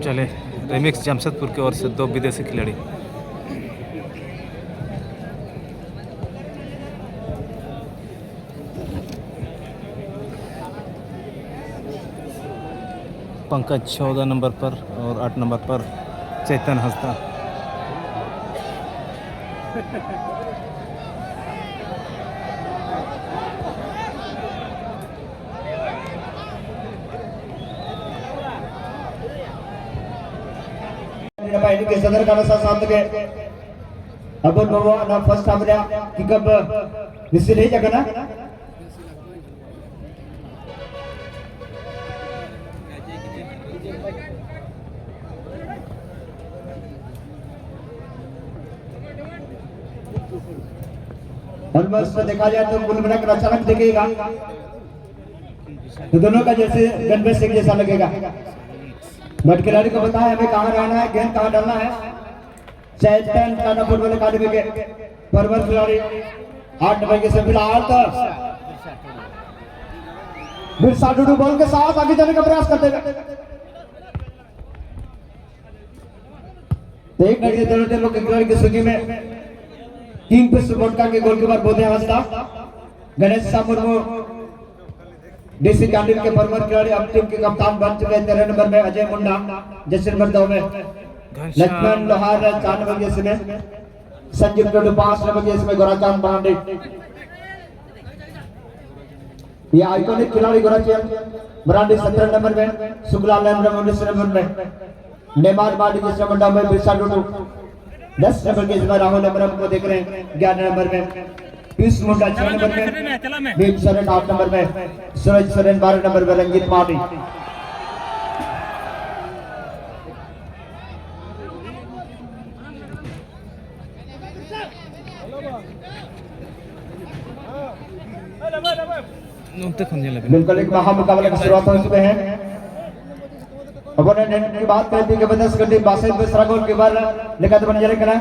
चले रिमिक्स जमशेदपुर की ओर से 2 विदेशी खिलाड़ी। पंकज 14 नंबर पर और 8 नंबर पर चेतन हंसदा। के सदर का साथ के अब ना फर्स्ट हमरे किकअप विसिल है जगना ऑलमोस्ट देखा जाए तो गुलमना का अचानक दिखेगा तो दोनों का जैसे गन में से जैसा लगेगा। बट खिलाड़ी को बताया हमें कहाँ रहना है, गेंद कहाँ डालना है। चैतन टाटा फुटबॉल अकादमी के परवर खिलाड़ी 8 नंबर के से फिलहाल तो बिरसा डुडू बॉल के साथ आगे जाने का प्रयास करते हैं। एक नजर दोनों लोग खिलाड़ी की सूची में किंग फिश वोडका के गोलकीपर बोधे हंसदा, गणेश मुर्मू डीसी कैंडिल के परवर खिलाड़ी अब टीम के कप्तान बन चुके हैं। 13 नंबर में अजय मुंडा, जैसे नंबर 2 में लक्ष्मण लोहार, 4 नंबर के इसमें संजीव टोडू, 5 नंबर के इसमें गोराचांद पांडे। ये आइकॉनिक खिलाड़ी गोराचांद ब्रांडी 17 नंबर में, शुक्ला लैंड 19 नंबर में, नेमार बाडी जिस नंबर में, बिरसा डुडू 10 नंबर के इसमें, राहुल अमरम को देख रहे हैं 11 नंबर में, पीयूष मुंडा 6 नंबर में, भीम सोरेन 8 नंबर में, सूरज सोरेन 12 नंबर में, रंजीत माली। बिल्कुल एक महामुकाबले की शुरुआत हो चुके हैं। अपोनेंट की बात करें कि बदस गड्डी बासित बेसरा गोल के बार लेकर बन जाने करा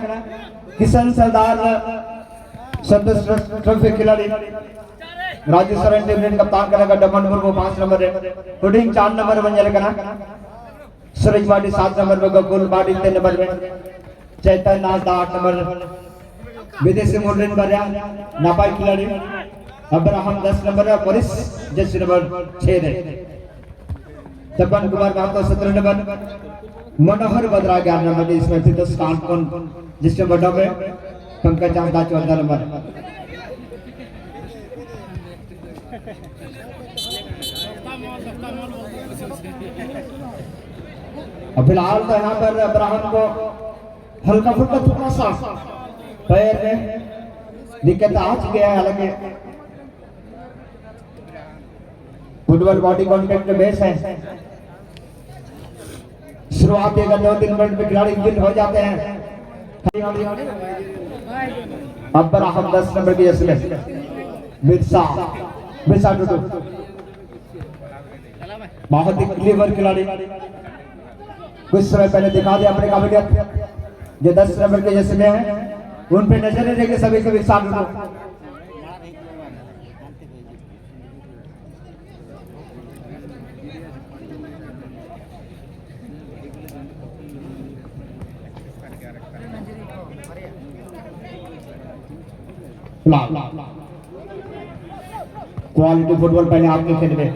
किशन सरदार संतोष ट्रॉफी खिलाड़ी राजू सरन टीम कप्तान करेगा डमन मुर्मू 5 नंबर है, पुडिंग 4 नंबर बन जाएगा ना, सूरज बाडी 7 नंबर में, गोकुल बाडी 3 नंबर में, चैतन नाजदा 8 नंबर, विदेशी मुरलीन बरिया नापाई खिलाड़ी अब्राहम 10 नंबर है, परिस जैसे नंबर 6 है, तपन कुमार महतो 17 नंबर, मनोहर बद्रा 11 नंबर, इसमें सिद्धस कानपुन जिसके बड़ों में पंकज चांदा 14 नंबर। फिलहाल तो यहाँ पर अब्राहम को हल्का फुल्का थोड़ा सा पैर में दिक्कत आ चुकी है, हालांकि फुटबॉल बॉडी कॉन्टेक्ट में बेस है। शुरुआत के 2-3 मिनट में खिलाड़ी गिल हो जाते हैं। अब्राहम 10 नंबर की इसमें बिरसा डुडू बहुत ही क्लीवर खिलाड़ी, कुछ समय पहले दिखा दिया अपनी काबिलियत। जो 10 नंबर के जैसे में है उन पे नजर नहीं देंगे सभी कभी साथ डुडू। क्वालिटी फुटबॉल पहले आपके खेल में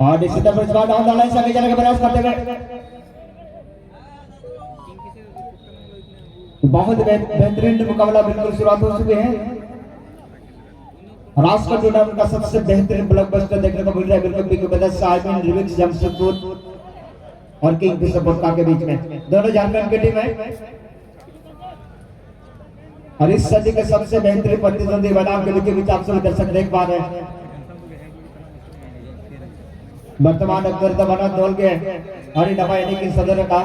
और इसी तरह डाउन द लाइन से आगे जाने का प्रयास करते हुए बहुत बेहतरीन मुकाबला बिल्कुल शुरुआत हो चुके हैं। राष्ट्र टूर्नामेंट का सबसे बेहतरीन ब्लॉकबस्टर देखने को मिल रहा है बिल्कुल की मदद से आर्मी रिमिक्स जमशेदपुर और किंग फिश वोडका के बीच में, दोनों झारखंड की टीम है और इस सदी के सबसे बेहतरीन प्रतिद्वंदी मैदान के बीच आप सभी दर्शक देख पा रहे हैं। वर्तमान अक्बर दबाना दौल के हरी दफा यानी कि सदर का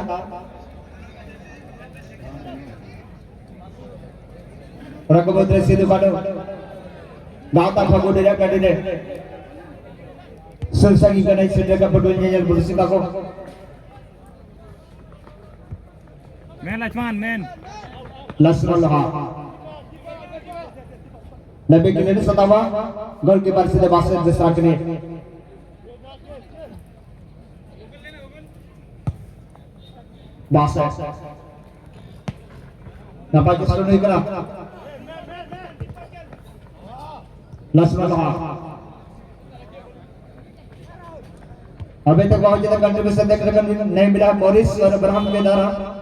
रकबोद्रे Sidhu Gata Fago dia kandidat. Sensagi kanai sedekah pedulnya yang bersih aku. मैन लक्ष्मण मैन लक्ष्मण लोहा नबी के लिए सतावा गोल कीपर सीधे बास्केट दूसरा के लिए बास्केट नपा के शुरू नहीं करा लक्ष्मण लोहा अभी तक बहुत ज्यादा कंट्रीब्यूशन देखने को नहीं मिला मॉरिस और अब्राहम के द्वारा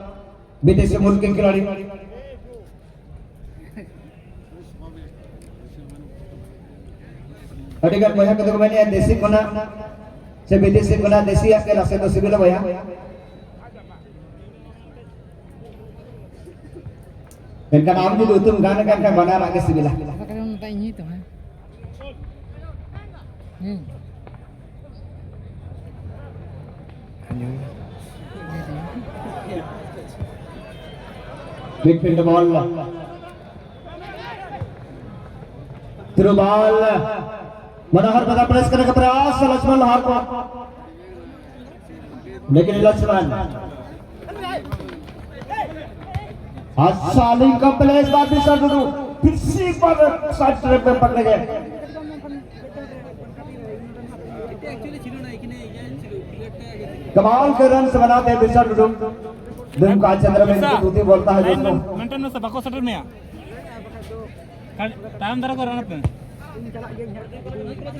विदेशी मुल्क के खिलाड़ी अडिगर भैया को देखो मैंने देसी कोना से विदेशी कोना देसी अकेला से तो सिविल भैया इनका नाम भी दो तुम गाने का बना रहा के civil big field ball through ball Manohar बदा प्रेस करने का प्रयास लक्ष्मण लोहार को लेकिन लक्ष्मण साली का प्लेस बात भी सर दो फिर से पर साइड ट्रैक पे पकड़े गए कमाल के रन से बनाते हैं बिरसा डुडू दिन का चंद्र में दूती बोलता है दोस्तों मेंटेन में से बको सेटर में टाइम दरा को रन पे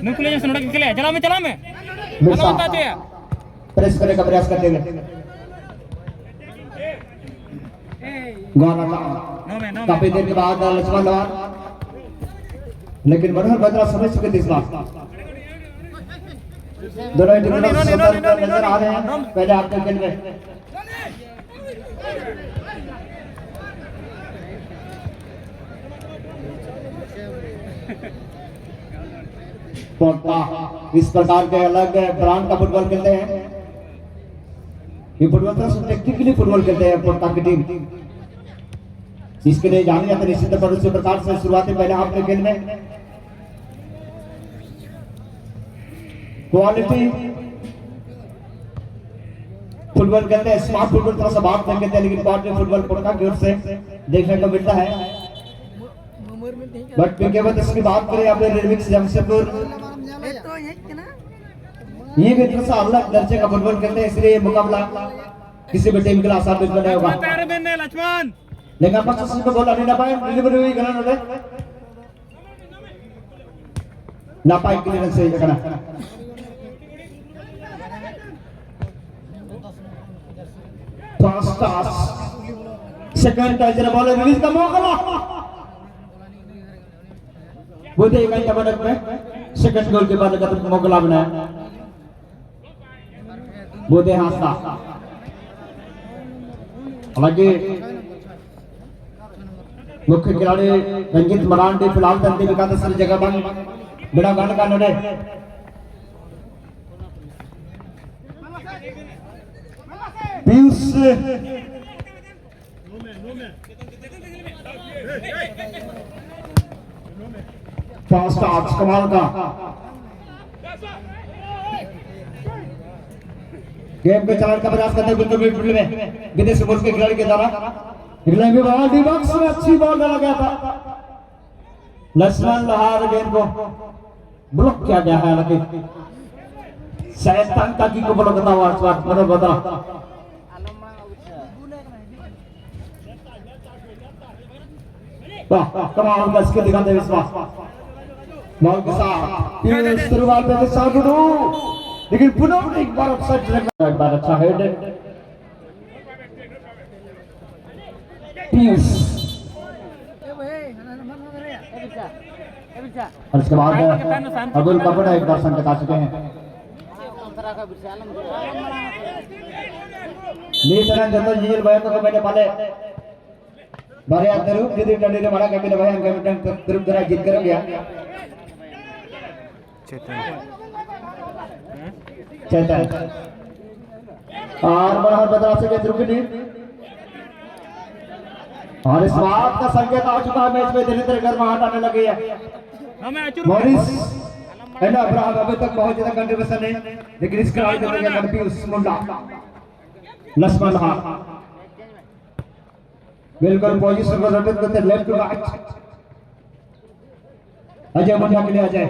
नुकुले जैसे नोड़ा के लिए चला मैं चला बताते हैं प्रेस करने का प्रयास करते हुए गौर काफी देर के बाद लक्ष्मण लोहार लेकिन मनोहर बत्रा समझ चुके थे इस बात दोनों टीमों नजर आ रहे हैं पहले आपके खेल में इस प्रकार के अलग ब्रांड का फुटबॉल खेलते हैं ये फुटबॉल थोड़ा टेक्निकली फुटबॉल खेलते हैं पोर्टा की टीम इसके लिए जाने जाते निश्चित पर उसी प्रकार से शुरुआती पहले आपके खेल में क्वालिटी फुटबॉल खेलते हैं स्मार्ट फुटबॉल थोड़ा सा बात खेलते हैं लेकिन क्वालिटी फुटबॉल पोर्टा की ओर से देखने को मिलता है बट केवल इसकी बात करें अपने रिमिक्स जमशेदपुर ये भी थोड़ा सा अलग दर्जे का फुटबॉल खेलते हैं इसलिए मुकाबला किसी भी टीम के लिए आसान नहीं होगा लक्ष्मण लेकिन आप अच्छे से बोला नहीं ना पाए डिलीवरी हुई करना होते ना पाए क्लियरेंस सही करना फर्स्ट टॉस सेकंड टच जरा बॉल रिलीज का मौका वो दे घंटा मिनट में सेकंड गोल के बाद का मौका बनाया वो दे हासा हालांकि मुख्य खिलाड़ी रंजित मरांडी फिलहाल तंती विकास सर जगह बन बिना गान का नोड़े पीयूष फास्ट आर्च कमाल का गेम के चलाने का प्रयास करते हुए मिडफील्ड में विदेशी मुल्क के खिलाड़ी के द्वारा इंग्लैंड में बॉल डिबॉक्स में अच्छी बॉल डाला गया था लक्ष्मण लोहार गेंद को ब्लॉक किया गया है हालांकि शैतान का की को ब्लॉक करता हुआ मनोहर बत्रा वाह कमाल का स्किल दिखाते हुए विश्वास बॉल के साथ शुरुआत में सागुडू लेकिन पुनः एक बार ऑफसाइड एक बार अच्छा हेड पीयूष और इसके बाद अब्दुल कपूर एक बार संकेत आ चुके हैं नीतरन जतो जील भय को मैंने पाले बारे अंदर यदि टंडी ने बड़ा कभी भय अंक में ग्रुप द्वारा जीत कर गया चेतन और मनोहर बत्रा से के द्रुकी और इस बात का संकेत आ चुका है मैच में धीरे धीरे गर्माहट आने लगी है मॉरिस एंड अब्राहम अभी तक बहुत ज्यादा कंट्रीब्यूशन है, लेकिन इस खिलाड़ी को देखिए पीयूष मुंडा लक्ष्मण बिल्कुल पोजीशन को रोटेट करते लेफ्ट टू राइट। अजय मुंडा के लिए अजय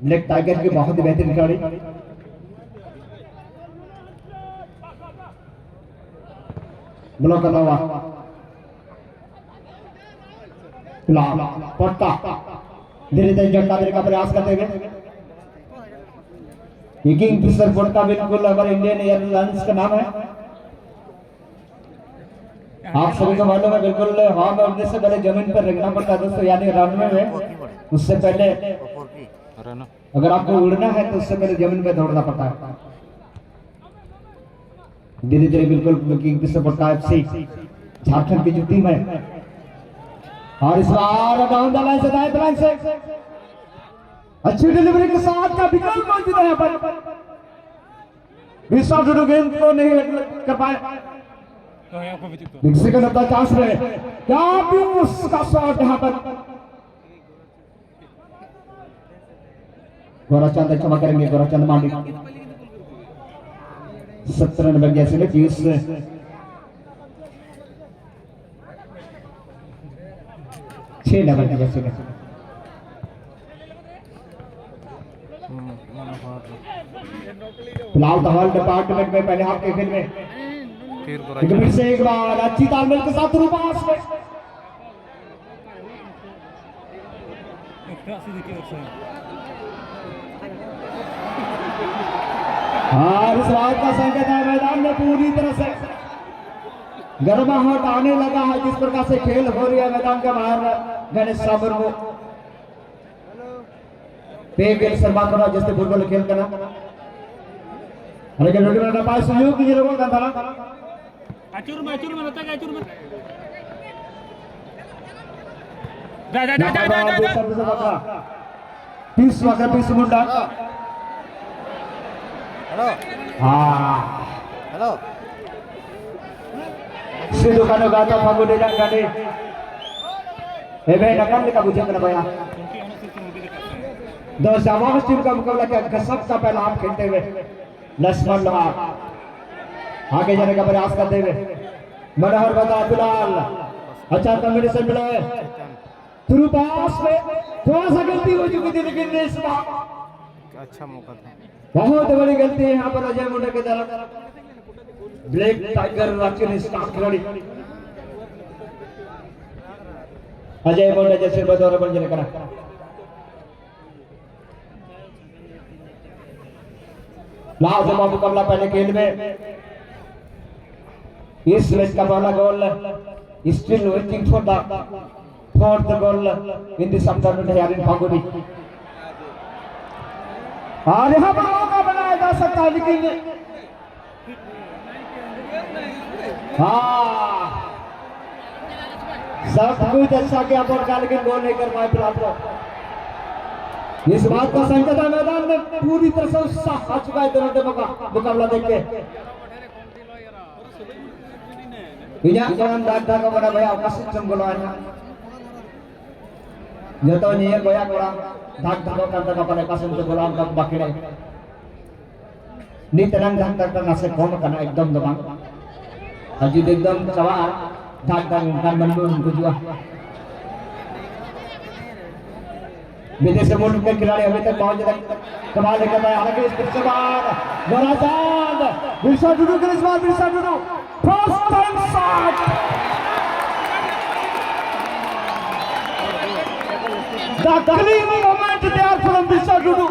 लेग टाइगर के बहुत ही बेहतरीन खिलाड़ी। ब्लॉक करना हुआ पट्टा धीरे धीरे झटका देने का प्रयास करते हुए किंग फिशर पट्टा बिल्कुल अगर इंडियन एयरलाइंस का नाम है। आप सभी को मालूम है बिल्कुल हॉर्न उड़ने से पहले जमीन पर रखना पड़ता है दोस्तों, यानी रनवे में उससे पहले अगर आपको उड़ना है तो उससे पहले जमीन पे दौड़ना पड़ता है। धीरे धीरे बिल्कुल किंग फिशर पट्टा एफसी झारखंड की जो टीम है और इस बार डाउन द लाइन से दाएं लाइन से अच्छी डिलीवरी के साथ का विकल्प मौजूद है। पर विश्व जुडू गेम को नहीं कर पाए, सेकंड अपना चांस में क्या भी उसका शॉट यहां पर गोराचंद क्षमा करेंगे, गोराचंद मांडी 17 नंबर जैसे में पीयूष 6 नंबर की जैसे में फिलहाल तो हॉल डिपार्टमेंट में पहले हाफ के खेल में फिर से एक बार अच्छी तालमेल के साथ रूपास में और इस बात का संकेत है मैदान में पूरी तरह से गर्माहट आने लगा है। जिस प्रकार से खेल हो रही है मैदान के बाहर गणेश साबर को पेगेल शर्मा को जैसे फुटबॉल खेल करना लेकिन रोटी पास सहयोग की जरूरत था अचूर में लगता है अचूर में पीस मुंडा हेलो हेलो सिद्धू कानो गाता फागुने गाने ए भाई नकल का बुझे ना भैया दो जावाब टीम का मुकाबला क्या गसब का पहला हाथ खेलते हुए लक्ष्मण लोहार आगे जाने का प्रयास करते हुए मनोहर बता फिलहाल अच्छा कॉम्बिनेशन मिला है थ्रू पास में थोड़ा सा गलती हो चुकी थी, लेकिन इस बार अच्छा मौका था। बहुत बड़ी गलती है यहाँ पर अजय मुंडा की तरफ। ब्लैक टाइगर रांची स्टार खिलाड़ी अजय मुंडा जैसे बदौर बन जाने करा लाजवाब मुकाबला पहले खेल में इस मैच का पहला goal still waiting for the fourth goal in this afternoon here in फागुनी। और यहाँ पर मौका बनाया जा सकता है, लेकिन हाँ सब कुछ अच्छा किया पड़ता, लेकिन गोल नहीं कर पाए फिलहाल। तो इस बात का संकेत है मैदान में पूरी तरह से उत्साह आ चुका है दोनों टीमों का मुकाबला देख के। बड़ा भैया अवकाश बोला है जो नियर गोया कोड़ा धाक धाको करता का पने कासम से बोला उनका बाकी नहीं नी tenang धाक धाक करना से कौन करना एकदम दबांग अजीब एकदम सवार धाक धाक kan bandung tujuan विदेश से मुल्क के खिलाड़ी अभी तक बहुत ज्यादा कमाल कर रहा है। हालांकि इस पिच के बाद गोराचंद बिरसा डुडू के इस बार Birsa Dudu first time shot the killing moment there from Birsa Dudu,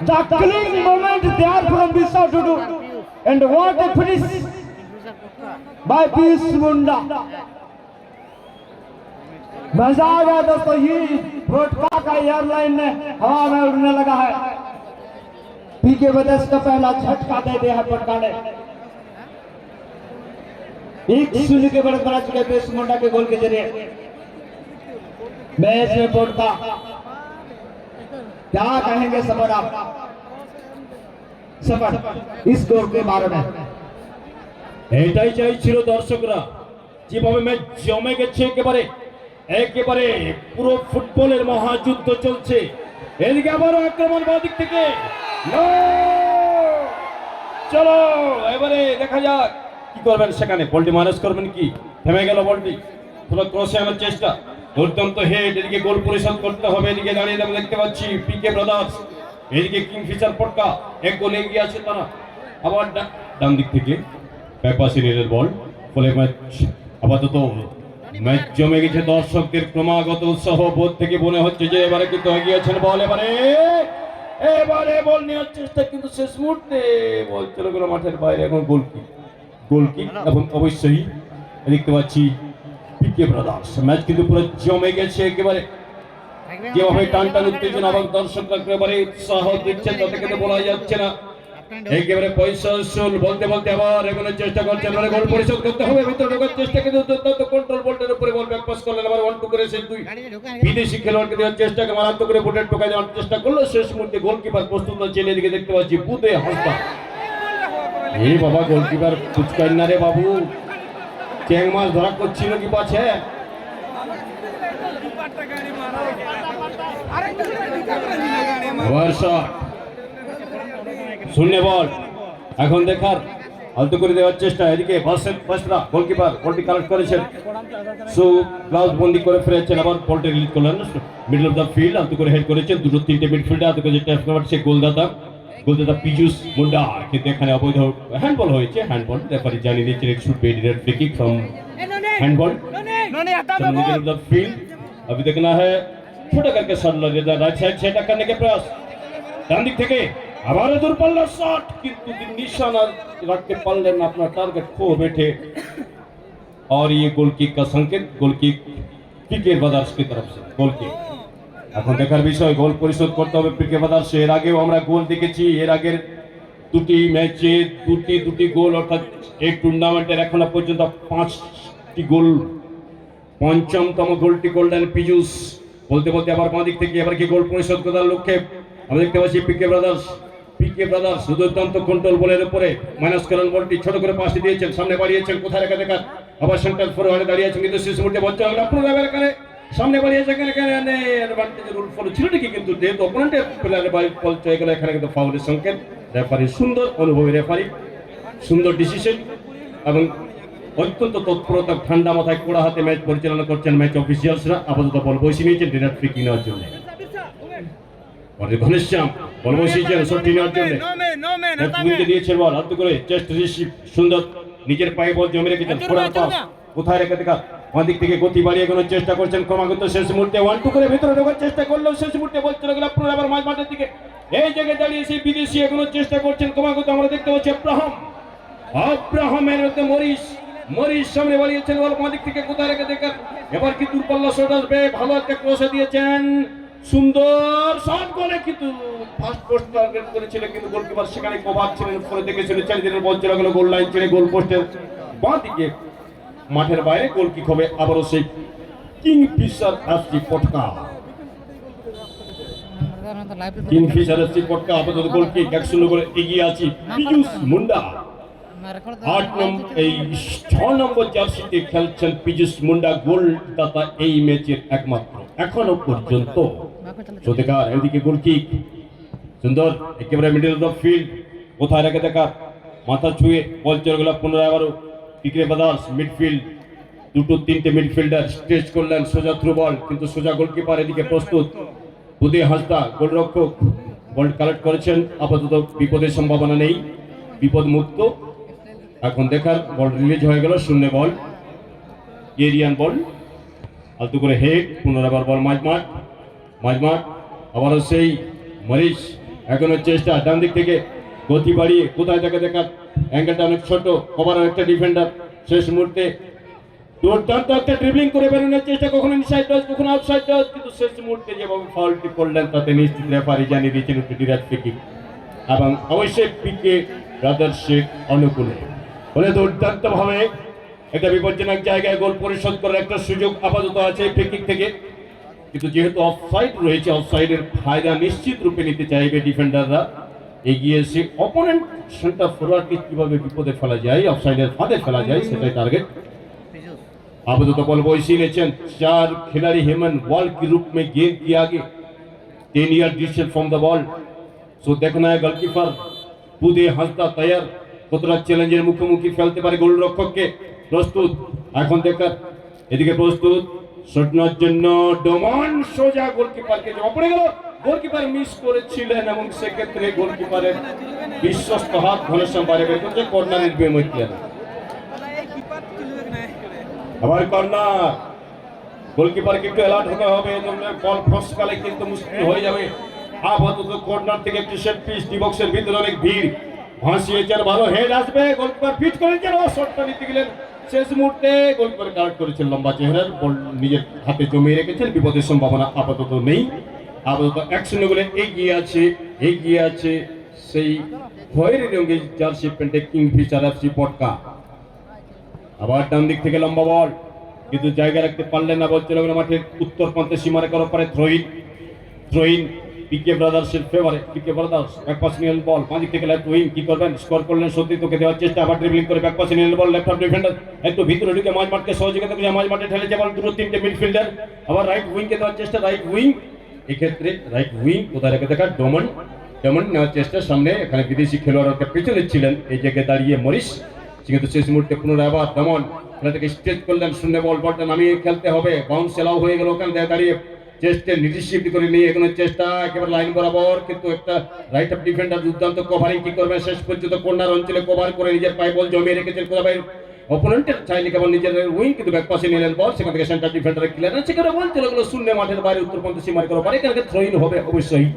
the killing moment there from Birsa Dudu, and what a finish by Piyush Munda। मजा आ गया दोस्तों, ये भोटका का एयरलाइन ने हवा में उड़ने लगा है। पीके बदस का पहला झटका दे दिया है भोटका ने। 1-0 के बढ़त बना चुके पीयूष मुंडा के गोल के जरिए। मैच में भोटका क्या कहेंगे सफर आप सफर इस गोल के बारे में? এটাই চাইছিল দর্শকরা যেভাবে ম্যাচ জমে গেছে একেবারে একেবারে পুরো ফুটবলের মহাযুদ্ধ চলছে। এদিকে আবারও আক্রমণ বাঁ দিক থেকে, No! চলো এবারে দেখা যাক কি করবেন সেখানে। বলটি মাইনাস করবেন কি, থেমে গেল বলটি, পুরো ক্রসে আনার চেষ্টা, দুর্দান্ত হেড। এদিকে গোল পরিশোধ করতে হবে। এদিকে দাঁড়িয়ে আমরা দেখতে পাচ্ছি পিকে ব্রাদার্স, এদিকে কিংফিশার পটকা, এক গোল এগিয়ে আছে তারা। আবার ডান দিক থেকে প্যাপাসিনের বল, ফলে ম্যাচ আপাতত ম্যাচ জমে গেছে। দর্শকদের ক্রমাগত উৎসাহ বোধ থেকে মনে হচ্ছে যে এবারে কিন্তু এগিয়েছেন বল। এবারে বল নেওয়ার চেষ্টা, কিন্তু শেষ মুহূর্তে বল চলে গেল মাঠের বাইরে। এখন গোলকিক এবং অবশ্যই দেখতে পাচ্ছি পিকে ব্রাদার্স। ম্যাচ কিন্তু পুরো জমে গেছে একেবারে, যেভাবে টান উত্তেজনা এবং দর্শকরা একেবারে উৎসাহ দিচ্ছে তাতে কিন্তু বলা যাচ্ছে না। একেবারে পয়সা উসুল বলতে বলতে আবার এগোনোর চেষ্টা করছেন, মানে গোল পরিশোধ করতে হবে। ভিতরে ঢোকার চেষ্টা, কিন্তু দুর্দান্ত কন্ট্রোল, বলটার উপরে বল ব্যাক পাস করলেন। আবার 1-2 করে সেই দুই বিদেশি খেলোয়াড়কে দেওয়ার চেষ্টাকে মারাত্মক করে বুটের টোকায় দেওয়ার চেষ্টা করলো। শেষ মুহূর্তে গোলকিপার প্রস্তুত হচ্ছেন। এদিকে দেখতে পাচ্ছি বুদে হাসতা, এই বাবা গোলকিপার কুচকাই না রে বাবু, চ্যাং মাছ ধরা করছিল কি পাছে। শূন্য বল, এখন দেখার আলতো করে দেওয়ার চেষ্টা। এদিকে বাসরা গোলকিপার বলটি কালেক্ট করেছেন, সো গ্লাভস বন্দি করে ফিরেছেন। আবার বলটি রিলিজ করলেন মিডল অফ দ্য ফিল্ড, আলতো করে হেড করেছেন। দুটো তিনটে মিডফিল্ডে আলতো করে ট্যাপ করছে গোলদাতা পিজুস মুন্ডা। কিন্তু এখানে অবৈধ হ্যান্ডবল হয়েছে। হ্যান্ডবল রেফারি জানিয়ে দিয়েছেন ইট should be direct free kick from handball middle of the field. अभी देखना है छोटा करके शॉट लगेगा राइट साइड से अटैक करने के प्रयास। ডান দিক থেকে আবার দূরপাল্লা শট, কিন্তু নিশানা রাখতে পারলেন না, अपना टारगेट खो बैठे। और ये गोल किक का संकेत, गोल किक পিকে ব্রাদার্স की तरफ से गोल किक। এখন দেখার বিষয় গোল পরিশোধ করতে হবে পিকে ব্রাদার্স। এর আগেও আমরা গোল দেখেছি, এর আগের দুটি ম্যাচে দুটি গোল, অর্থাৎ এই টুর্নামেন্টের এখনো পর্যন্ত 5টি গোল। পঞ্চমতম গোলটি করলেন পিজুস। বলতে বলতে আবার বাঁ দিক থেকে এবার কি গোল পরিশোধ করার লক্ষ্যে আমরা দেখতে পাচ্ছি পিকে ব্রাদার্স দুর্দান্ত কন্ট্রোল বলের উপরে মাইনাস করেন বলটি, ছোট করে পাশে দিয়েছেন, সামনে বাড়িয়েছেন, কোথায় রেখা দেখার। আবার সেন্টার ফরওয়ার্ডে দাঁড়িয়ে আছেন, কিন্তু শেষ মুহূর্তে বল চলে আপনার সামনে বাড়িয়েছে। এখানে অ্যাডভান্টেজ রুল ফলো ছিল ঠিকই, কিন্তু যেহেতু অপোনেন্টের প্লেয়ারের বল চলে গেল, এখানে কিন্তু ফাউলের সংকেত। রেফারি সুন্দর অনুভবী রেফারি, সুন্দর ডিসিশন এবং অত্যন্ত তৎপরতা, ঠান্ডা মাথায় কোড়া হাতে ম্যাচ পরিচালনা করছেন ম্যাচ অফিসিয়ালসরা। আপাতত বল বসে নিয়েছেন ডিরেক্ট ফ্রি কিক নেওয়ার জন্য। ঘনশ্যাম বল বসিয়েছেন শটটি নেওয়ার জন্য, দিয়েছেন বল হাত করে চেস্ট রিসিভ, সুন্দর নিজের পায়ে বল জমে রেখেছেন। কোথায় রেখে দেখা বাঁ দিক থেকে গতি বাড়িয়ে এগোনোর চেষ্টা করছেন ক্রমাগত। শেষ মুহূর্তে 1-2 করে ভিতরে ঢোকার চেষ্টা করলেও শেষ মুহূর্তে বল চলে গেল পুরো আবার মাঠের দিকে। এই জায়গায় দাঁড়িয়ে সেই বিদেশি এগোনোর চেষ্টা করছেন ক্রমাগত। আমরা দেখতে পাচ্ছি আব্রাহামের মধ্যে মরিস সামনে বাড়িয়েছেন বল বাঁ দিক থেকে, কোথায় রেখে দেখা। এবার কি দূরপাল্লা শট আসবে, ভালো একটা ক্রসে দিয়েছেন, সুন্দর শট গোলে, কিন্তু ফার্স্ট পোস্ট টার্গেট করেছিল, কিন্তু গোলকিপার সেখানে কভার ছিলেন, ফলে দেখেছিল 4 দিনের বল চলে গেল গোল লাইন ছেড়ে গোল পোস্টের বাঁ দিকে মাঠের বাইরে। গোল কিক হবে আবারও সেই কিংফিশার এফসি পটকা। আপাতত গোল কিক 1-0 করে এগিয়ে আছি পিজুস মুন্ডা। 6 নম্বর জার্সিতে খেলছেন পিজুস মুন্ডা, গোলদাতা এই ম্যাচের একমাত্র এখনো পর্যন্ত সত্যিকার। এদিকে গোল কিক সুন্দর, একেবারে মিডল অফ দ্য ফিল্ড, কোথায় রেখে দেখা, মাথা ছুঁয়ে বল চলে গেল পুনরায় আবারও পিকে ব্রাদার্স মিডফিল্ড। দুটো তিনটে মিডফিল্ডার স্ট্রেচ করলেন, সোজা থ্রু বল, কিন্তু সোজা গোলকিপার এদিকে প্রস্তুত। বুদে হাসদা গোলরক্ষক বল কালেক্ট করেছেন। আপাতত বিপদের সম্ভাবনা নেই, বিপদ মুক্ত। এখন দেখার বল রিলিজ হয়ে গেল, শূন্য বল, এরিয়ান বল, আলতু করে হেড, পুনরাবার বল মাঝমাঠ। আবারও সেই মরিস এখনোর চেষ্টা, ডান দিক থেকে গতি বাড়িয়ে কোথায় দেখা অ্যাঙ্গেলটা অনেক ছোট, কভার একটা ডিফেন্ডার। শেষ মুহূর্তে দুর্দান্ত একটা ড্রিবলিং করে বেরোনোর চেষ্টা, কখনো ইনসাইড টাচ কখনো আউটসাইড টাচ, কিন্তু শেষ মুহূর্তে যেভাবে ফাউলটি করলেন তাতে নিশ্চিত রেফারি জানিয়ে দিয়েছেন ডিরেক্ট ফ্রি কিক এবং অবশ্যই পিকে ব্রাদার্সের অনুকূলে। বলে দুর্দান্ত ভাবে একটা বিপজ্জনক জায়গায় গোল পরিশোধ করার একটা সুযোগ আপাতত আছে ফ্রি কিক থেকে, কিন্তু যেহেতু অফসাইড রয়েছে, অফসাইডের ফায়দা নিশ্চিত রূপে নিতে চাইবে ডিফেন্ডাররা। এগিয়ে এসে অপোনেন্ট সেন্টার ফরওয়ার্ডকে কিভাবে বিপদে ফেলা যায়, অফসাইডের ফাঁদে ফেলা যায়, সেটাই টার্গেট। आपातत बॉल बॉयसी लेचन 4 खिलाड़ी हेमंत बॉल के रूप में गेंद किया आगे 10 year distance from the ball so देखना है गोलकीपर পুদে হাসদা তৈয়ার কতটা চ্যালেঞ্জের মুখোমুখি ফেলতে পারে গোলরক্ষককে প্রস্তুত এখন দেখার এদিকে প্রস্তুত শটনার জন্য ডোমান সোজা গোলকিপারকে জমা পড়ে গেল গোলকিপার মিস করেছিলেন এবং সেক্ষেত্রে গোলকিপারের বিশ্বস্ত হাত ঘনশ্যাম বাইরে বের করছে কর্নারের বিমুখে আবার কর্নার গোলকিপারকে একটু অ্যালার্ট হতে হবে বল ফসকালে কিন্তু মুশকিল হয়ে যাবে আপাতত কর্নার থেকে একটি সেট পিস ডি বক্সের ভিতরে অনেক ভিড় ভাসিয়েছেন ভালো হেড আসবে গোলকিপার ফিট করেছেন ও শটটা নিতে গেলেন শেষ মুহূর্তে গোলকিপার কারেক্ট করেছেন লম্বা চেহারার বল নিজের হাতে জমিয়ে রেখেছেন বিপদের সম্ভাবনা আপাতত নেই আপাতত 1-0 গোলে এগিয়ে আছে সেই খয়েরি রঙের জার্সি প্যান্টে কিংফিশার এফসি পটকা আবার ডান দিক থেকে লম্বা বল কিন্তু জায়গা রাখতে পারলেন না বল চলে গেল মাঠের উত্তর প্রান্তে সীমারেখার ওপারে থ্রোইন পিকে ব্রাদার্সের ফেভারে পিকে ব্রাদার্স ব্যাক পাস নিয়ে বল বাঁ দিক থেকে লেফট উইং কি করবেন স্কোর করলেন সত্যিতকে দেওয়ার চেষ্টা আবার ড্রিবলিং করে ব্যাক পাস নিয়ে বল লেফট হাফ ডিফেন্ডার একটু ভিতরে ঢুকে মাঝ মাঠকে সহযোগিতা করে মাঝ মাঠে ঠেলেছে বল দুটো তিনটে মিডফিল্ডার আবার রাইট উইংকে দেওয়ার চেষ্টা রাইট উইং এক্ষেত্রে রাইট উইং কোথায় রেখে দেখা ডোমন নেওয়ার চেষ্টা সামনে এখানে বিদেশি খেলোয়াড়কে পেছনে ছিলেন এই জায়গায় দাঁড়িয়ে মরিস কিন্তু শেষ মুহূর্তে পুনরায় আবার ডোমন খেলাটাকে স্ট্রেচ করলেন শূন্য বলটা নামিয়ে খেলতে হবে বাউন্স এলাও হয়ে গেল ওখানে দাঁড়িয়ে চেষ্টা নির্দিষ্ট করে নিয়ে এগোনোর চেষ্টা একেবারে লাইন বরাবর কিন্তু একটা রাইট অফ ডিফেন্ডার দুর্দান্ত কভারিং কি করবেন শেষ পর্যন্ত কর্নার অঞ্চলে কভার করে নিজের পায়ে বল জমিয়ে রেখেছেন কোথায় অপোনেন্টের চাইলে কেবল নিজের উইং কিন্তু ব্যাক পাশে নিলেন বল সেখান থেকে সেন্টার ডিফেন্ডারের ক্লিয়ারেন্স সেখানে বল চলে গেল শূন্য মাঠের বাইরে উত্তরপন্থী সীমার করার পরে এখানে থ্রোইন হবে অবশ্যই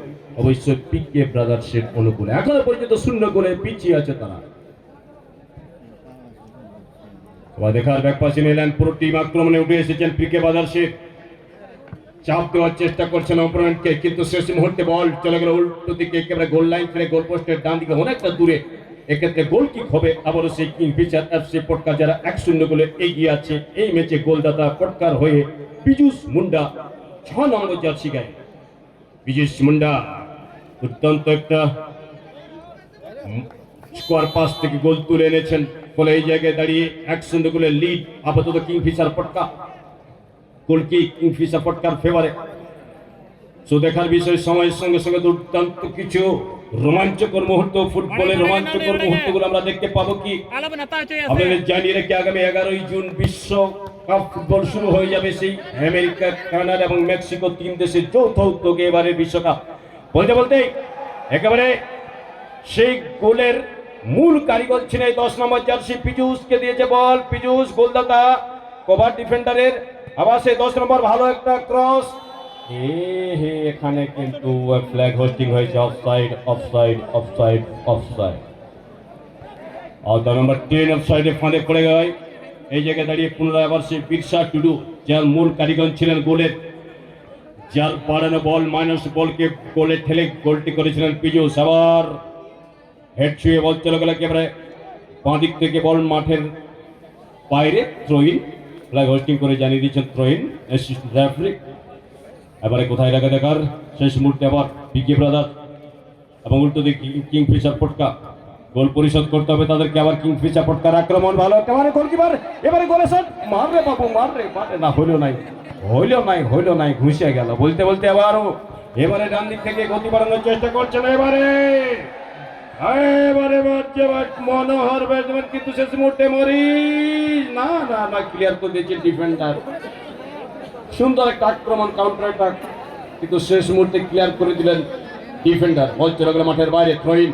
পিকে ব্রাদার্সের অনুকূলে এখনো পর্যন্ত 0 গোলে পিছিয়ে আছে তারা দেখার ব্যাক পাশে নিলেন পুরো টিম আক্রমণে উঠে এসেছেন পিকে ব্রাদার্সের চাপ দেওয়ার চেষ্টা করছেন অপোনেন্টকে কিন্তু শেষ মুহূর্তে বল চলে গেল উল্টো দিকে একেবারে গোল লাইন থেকে গোল পোস্টের ডান দিকে অনেকটা দূরে এক্ষেত্রে গোল কিক হবে আবারও সেই কিংফিশার এফসি পটকা যারা 1-0 গোলে এগিয়ে আছে এই ম্যাচে গোলদাতা পটকার হয়ে পীযূষ মুন্ডা 6 নম্বর জার্সি গায়ে পীযূষ মুন্ডা দুর্দান্ত একটা স্কোয়ার পাস থেকে গোল তুলে এনেছেন ফলে এই জায়গায় দাঁড়িয়ে 1-0 গোলে লিড আপাতত কিংফিশার পটকা গোলকি কিংফিশার পটকার ফেভারে সো দেখার বিষয় সময়ের সঙ্গে সঙ্গে দুর্দান্ত কিছু রোমাঞ্চকর মুহূর্ত ফুটবলের রোমাঞ্চকর মুহূর্তগুলো আমরা দেখতে পাবো কি আপনাদের জানিয়ে রেখে আগামী 11 জুন বিশ্বকাপ ফুটবল শুরু হয়ে যাবে সেই আমেরিকা কানাডা এবং মেক্সিকো 3 দেশের যৌথ উদ্যোগে এবারের বিশ্বকাপ বলতে একেবারে সেই গোলের মূল কারিগর ছিলেন 10 নম্বর জার্সি পীযূষকে দিয়েছে বল পীযূষ গোলদাতা কভার ডিফেন্ডারের আবার সেই 10 নম্বর ভালো একটা ক্রস এখানে কিন্তু ফ্ল্যাগ হোস্টিং হয়েছে অফসাইড আর নম্বর 10 অফসাইডে ফাঁদে পড়ে গেল এই জায়গায় দাঁড়িয়ে পুনরায় আবার সেই বিরসা টুডু যার মূল কারিগর ছিলেন গোলের যার বাড়ানো বল মাইনাস বলকে গোলে ঠেলে গোলটি করেছিলেন পীযূষ আবার হেড ছুঁয়ে বল চলে গেল একেবারে বাঁ দিক থেকে বল মাঠের বাইরে থ্রোইন ফ্ল্যাগ হোস্টিং করে জানিয়ে দিচ্ছেন থ্রোইন অ্যাসিস্ট্যান্ট রেফারি এবারে কোথায় রাখা দেখার শেষ মুহূর্তে আবার পিকে ব্রাদার এবং উল্টো দিকে কিংফিশার পটকা গোল পরিশোধ করতে হবে তাদেরকে আবার কিংফিশার পটকার আক্রমণ ভালো একেবারে গোলকিপার এবারে গোলে শট মাররে বাবু মাররে না হইলো নাই ঘুষে গেল বলতে আবারও এবারে ডান দিক থেকে গতি বাড়ানোর চেষ্টা করছেন এবারে মনোহর ব্যাটসম্যান কিন্তু শেষ মুহূর্তে মরিস না ক্লিয়ার করে দিয়েছে ডিফেন্ডার সুন্দর একটা আক্রমণ কাউন্টার অ্যাটাক কিন্তু শেষ মুহূর্তে ক্লিয়ার করে দিলেন ডিফেন্ডার বল চলে গেল মাঠের বাইরে থ্রোইন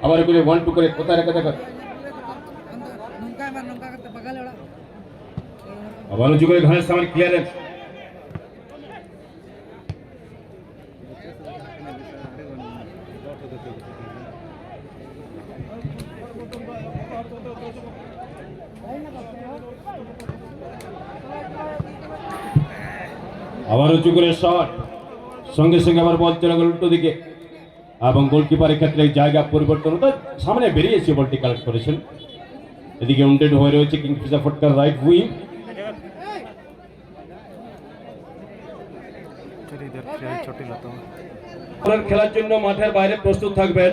আবার করে 1-2 করে কোথায় রেখে দেখা আবার উঁচু করে ঘরের সামনে ক্লিয়ারেন্স আবার উঁচু করে শট সঙ্গে আবার বল চলে গেল উল্টো দিকে এবং গোলকিপারের ক্ষেত্রে জায়গা পরিবর্তন হতো সামনে বেরিয়েছে বলটি কালেক্ট করেছেন এদিকে উন্ডেড হয়ে রয়েছে কিংফিশার পটকার রাইট উইং খেলার জন্য মাঠের বাইরে প্রস্তুত থাকবেন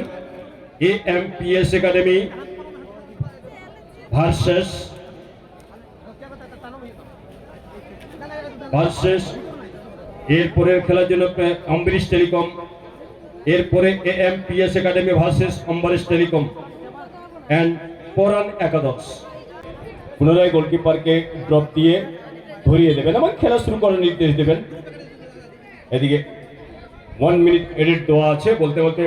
এএমপিএস একাডেমি ভার্সেস ভার্সেস এরপরের খেলার জন্য অম্বরীশ টেলিকম, এরপরে AMPS academy versus Ambarish telecom and Paran Ekadash. পুনরায় গোলকিপারকে ড্রপ দিয়ে ধরিয়ে দেবেন এবং খেলা শুরু করার নির্দেশ দেবেন। এদিকে 1 মিনিট এডিট দেওয়া আছে। বলতে বলতে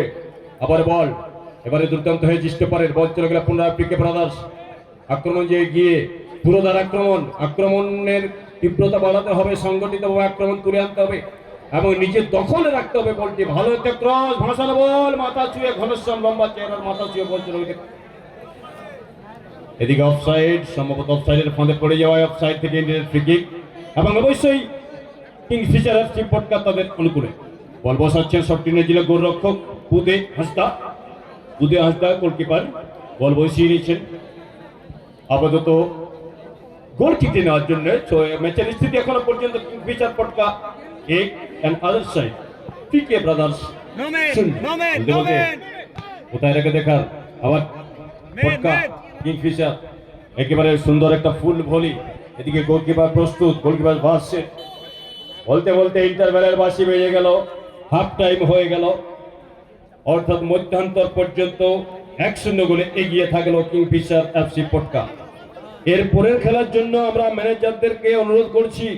আবার বল, এবারে দুর্দান্ত হয়ে জিষ্টপারের বল চলে গেল পুনরায় পিকে ব্রাদার্স। আক্রমণ যে গিয়ে পুরোদার আক্রমণের তীব্রতা বাড়াতে হবে, সংগঠিতভাবে আক্রমণ তুলে আনতে হবে এবং নিজের দখলে রাখতে হবে বলটি। ভালো একটা ক্রস, ভাসানো বল, মাথা ছুঁয়ে ঘনশ্যাম লম্বা চেহারার মাথা ছুঁয়ে বল চলে গেল। এদিকে অফসাইড, সম্ভবত অফসাইডের ফাঁদে পড়ে যাওয়ায় অফসাইড থেকে ইন্ডিয়ার ফ্রি কিক এবং অবশ্যই কিংফিশার FC পটকা তাদের অনুকূলে। বল বসাচ্ছেন শটটিনের জেলা গোলরক্ষক উদয় হাঁসদা, গোলকিপার বল বসিয়ে নিয়েছেন আপাতত গোল কিকে নেওয়ার জন্য। ম্যাচের স্থিতি এখনো পর্যন্ত কিংফিশার পটকা 1 and other side PK brothers কোথায় রেখে দেখার আবার পটকা কিংফিশার একেবারে সুন্দর একটা ফুল ভলি। এদিকে গোলকিপার প্রস্তুত, গোলকিপার ভাসছে। বলতে বলতে ইন্টারভ্যালের বাঁশি বেজে গেল, হাফ টাইম হয়ে গেল, অর্থাৎ মধ্যান্তর পর্যন্ত 1-0 গোলে এগিয়ে থাকলো কিংফিশার FC পটকা। এরপরের খেলার জন্য আমরা ম্যানেজারদেরকে অনুরোধ করছি,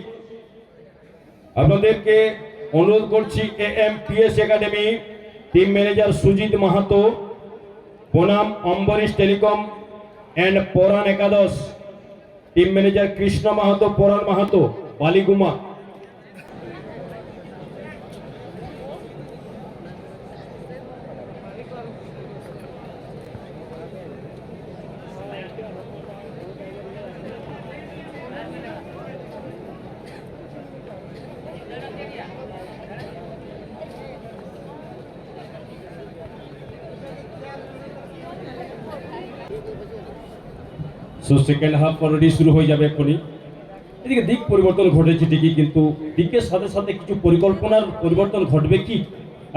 আপনাদেরকে অনুরোধ করছি AMPS academy team manager Sujit Mahato বনাম অম্বরীশ টেলিকম অ্যান্ড পরাণ একাদশ, টিম ম্যানেজার কৃষ্ণ মাহাতো, পরাণ Mahato, Baliguma. Second half already শুরু হয়ে যাবে এখনই। এদিকে দিক পরিবর্তন ঘটেছে ঠিকই, কিন্তু দিকের সাথে সাথে কিছু পরিকল্পনার পরিবর্তন ঘটবে কি,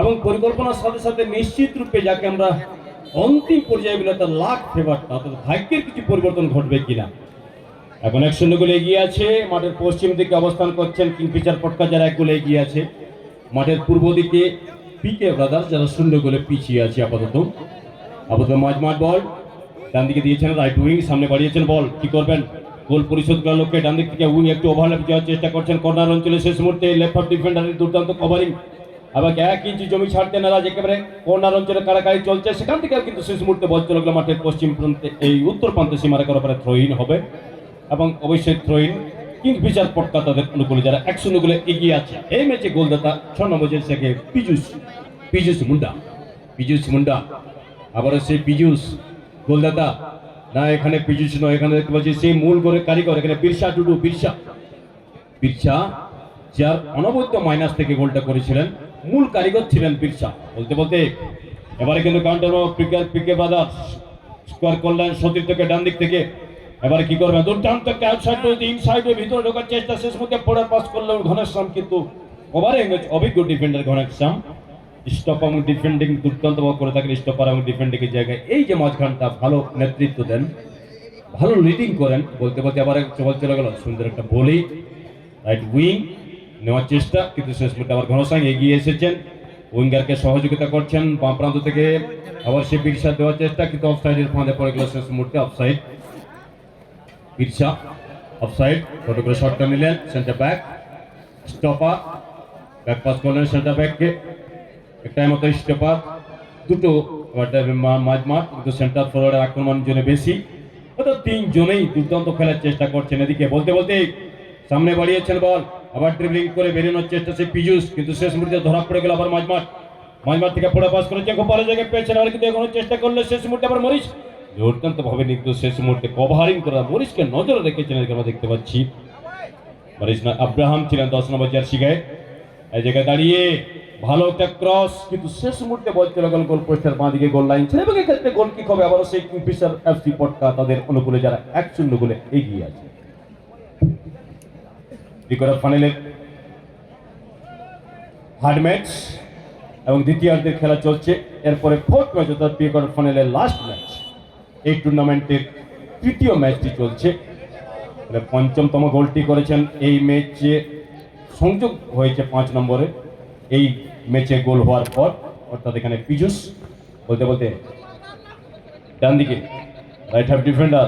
এবং পরিকল্পনার সাথে সাথে নিশ্চিত রূপে যাকে আমরা অন্তিম পর্যায়ে বলে তার লাক ফেভারটা অর্থাৎ ভাগ্যের কিছু পরিবর্তন ঘটবে কিনা। এখন 1-0 গোলে এগিয়ে আছে। মাঠের পশ্চিম দিকে অবস্থান করছেন কিংফিশার পটকা, যারা 1 গোলে এগিয়ে আছে। মাঠের পূর্ব দিকে পিকে ব্রাদার্স, যারা 0 গোলে পিছিয়ে আছে আপাতত। মাঝমাঠ বল ডান দিকে দিয়েছেন রাইট উইং, সামনে বাড়িয়েছেন বল, কি করবেন গোল পরিশোধ করার লক্ষ্যে ডান দিক থেকে উইং একটু ওভারল্যাপ যাওয়ার চেষ্টা করছেন। কর্নার অঞ্চলে শেষ মুহূর্তে লেফট হাফ ডিফেন্ডারের দুর্দান্ত কভারিং, আবার 1 ইঞ্চি জমি ছাড়তে নারাজ, একেবারে কর্নার অঞ্চলে কারাকারি চলছে। সেখান থেকে কিন্তু শেষ মুহূর্তে বল চলে গেল মাঠের পশ্চিম প্রান্তে, এই উত্তর প্রান্তে সীমারেখার উপরে থ্রো ইন হবে এবং অবশ্যই থ্রো ইন কিংফিশার পটকা তাদের অনুকূলে, যারা 1-0 গোলে এগিয়ে আছে। এই ম্যাচে গোলদাতা 6 নম্বর জার্সি পীযুষ মুন্ডা, আবারও সেই পীযুষ গোলদাতা না, এখানে পীযুষ নয়, এখানে দেখতে পাচ্ছি সেই মূল গোলের কারিগর এখানে বিরসা টুডু, বিরসা যার অনবদ্য মাইনাস থেকে গোলটা করেছিলেন, মূল কারিগর ছিলেন বিরসা। বলতে বলতে এবারে কিন্তু কাউন্টার পিকে ব্রাদার্স স্কোয়ার করলেন সতীর্থকে ডান দিক থেকে। এবারে কি করবেন, দুর্দান্ত আউটসাইড ইনসাইডে ভিতরে ঢোকার চেষ্টা, শেষ মুহূর্তে পড়ার পাস করলেন ঘনশ্যাম, কিন্তু ওভারে অভিজ্ঞ ডিফেন্ডার ঘনশ্যাম স্টপ এবং ডিফেন্ডিং দুর্দান্তভাবে করে থাকেন। স্টপার এবং ডিফেন্ডিং এর জায়গায় এই যে মাঝখানটা ভালো নেতৃত্ব দেন, ভালো লিডিং করেন। বলতে বলতে আবার চলে গেল সুন্দর একটা বলি, রাইট উইং নেওয়ার চেষ্টা, কিন্তু শেষ মুহূর্তে আবার ঘনশ্যাম এগিয়ে এসেছেন, উইঙ্গারকে সহযোগিতা করছেন বাম প্রান্ত থেকে। আবার সে বিরসা দেওয়ার চেষ্টা, কিন্তু অফসাইডের ফাঁদে পড়ে গেল শেষ মুহূর্তে। অফসাইড, বিরসা অফসাইড, ছোট করে শটটা নিলেন centre back, stopper back pass করলেন সেন্টার ব্যাককে, একটা মতো স্টপার দুটো মাঝমাঠ, কিন্তু সেন্টার ফরওয়ার্ডের আক্রমণ জন্য বেশি, অর্থাৎ 3 জনেই দুর্দান্ত খেলার চেষ্টা করছেন। এদিকে বলতে বলতে সামনে বাড়িয়েছেন বল, আবার ড্রিবলিং করে বেরোনোর চেষ্টা সে পীযুষ, কিন্তু শেষ মুহূর্তে ধরা পড়ে গেল আবার মাঝমাঠ থেকে পড়ে পাস করেছেন, খুব ভালো জায়গায় পেয়েছেন, আবার কিন্তু এখনো চেষ্টা করলে শেষ মুহূর্তে আবার মরিস দুর্দান্ত ভাবে কিন্তু শেষ মুহূর্তে কভারিং করা, মরিসকে নজরে রেখেছেন আমরা দেখতে পাচ্ছি। মরিস না আব্রাহাম ছিলেন 10 নম্বর জার্সি গায়ে, এই জায়গায় দাঁড়িয়ে ভালো একটা ক্রস, কিন্তু শেষ মুহূর্তে বল চলে গেল গোল পোস্টের বাঁ দিকে, গোল লাইন ছিল এবং এক্ষেত্রে গোল কিক হবে আবারও সেই কিংফিশার FC পটকা তাদের অনুকূলে, যারা 1-0 গোলে এগিয়ে আছে। কোয়ার্টার ফাইনালের হার্ড ম্যাচ এবং দ্বিতীয়ার্ধের খেলা চলছে, এরপরে 4th ম্যাচ অর্থাৎ কোয়ার্টার ফাইনালের লাস্ট ম্যাচ, এই টুর্নামেন্টের 3য় ম্যাচটি চলছে। তাহলে পঞ্চমতম গোলটি করেছেন এই ম্যাচে, সংযোগ হয়েছে 5 নম্বরে এই ম্যাচে গোল হওয়ার পর, অর্থাৎ এখানে পিজুস বলতে বলতে ডান দিকে রাইট হাফ ডিফেন্ডার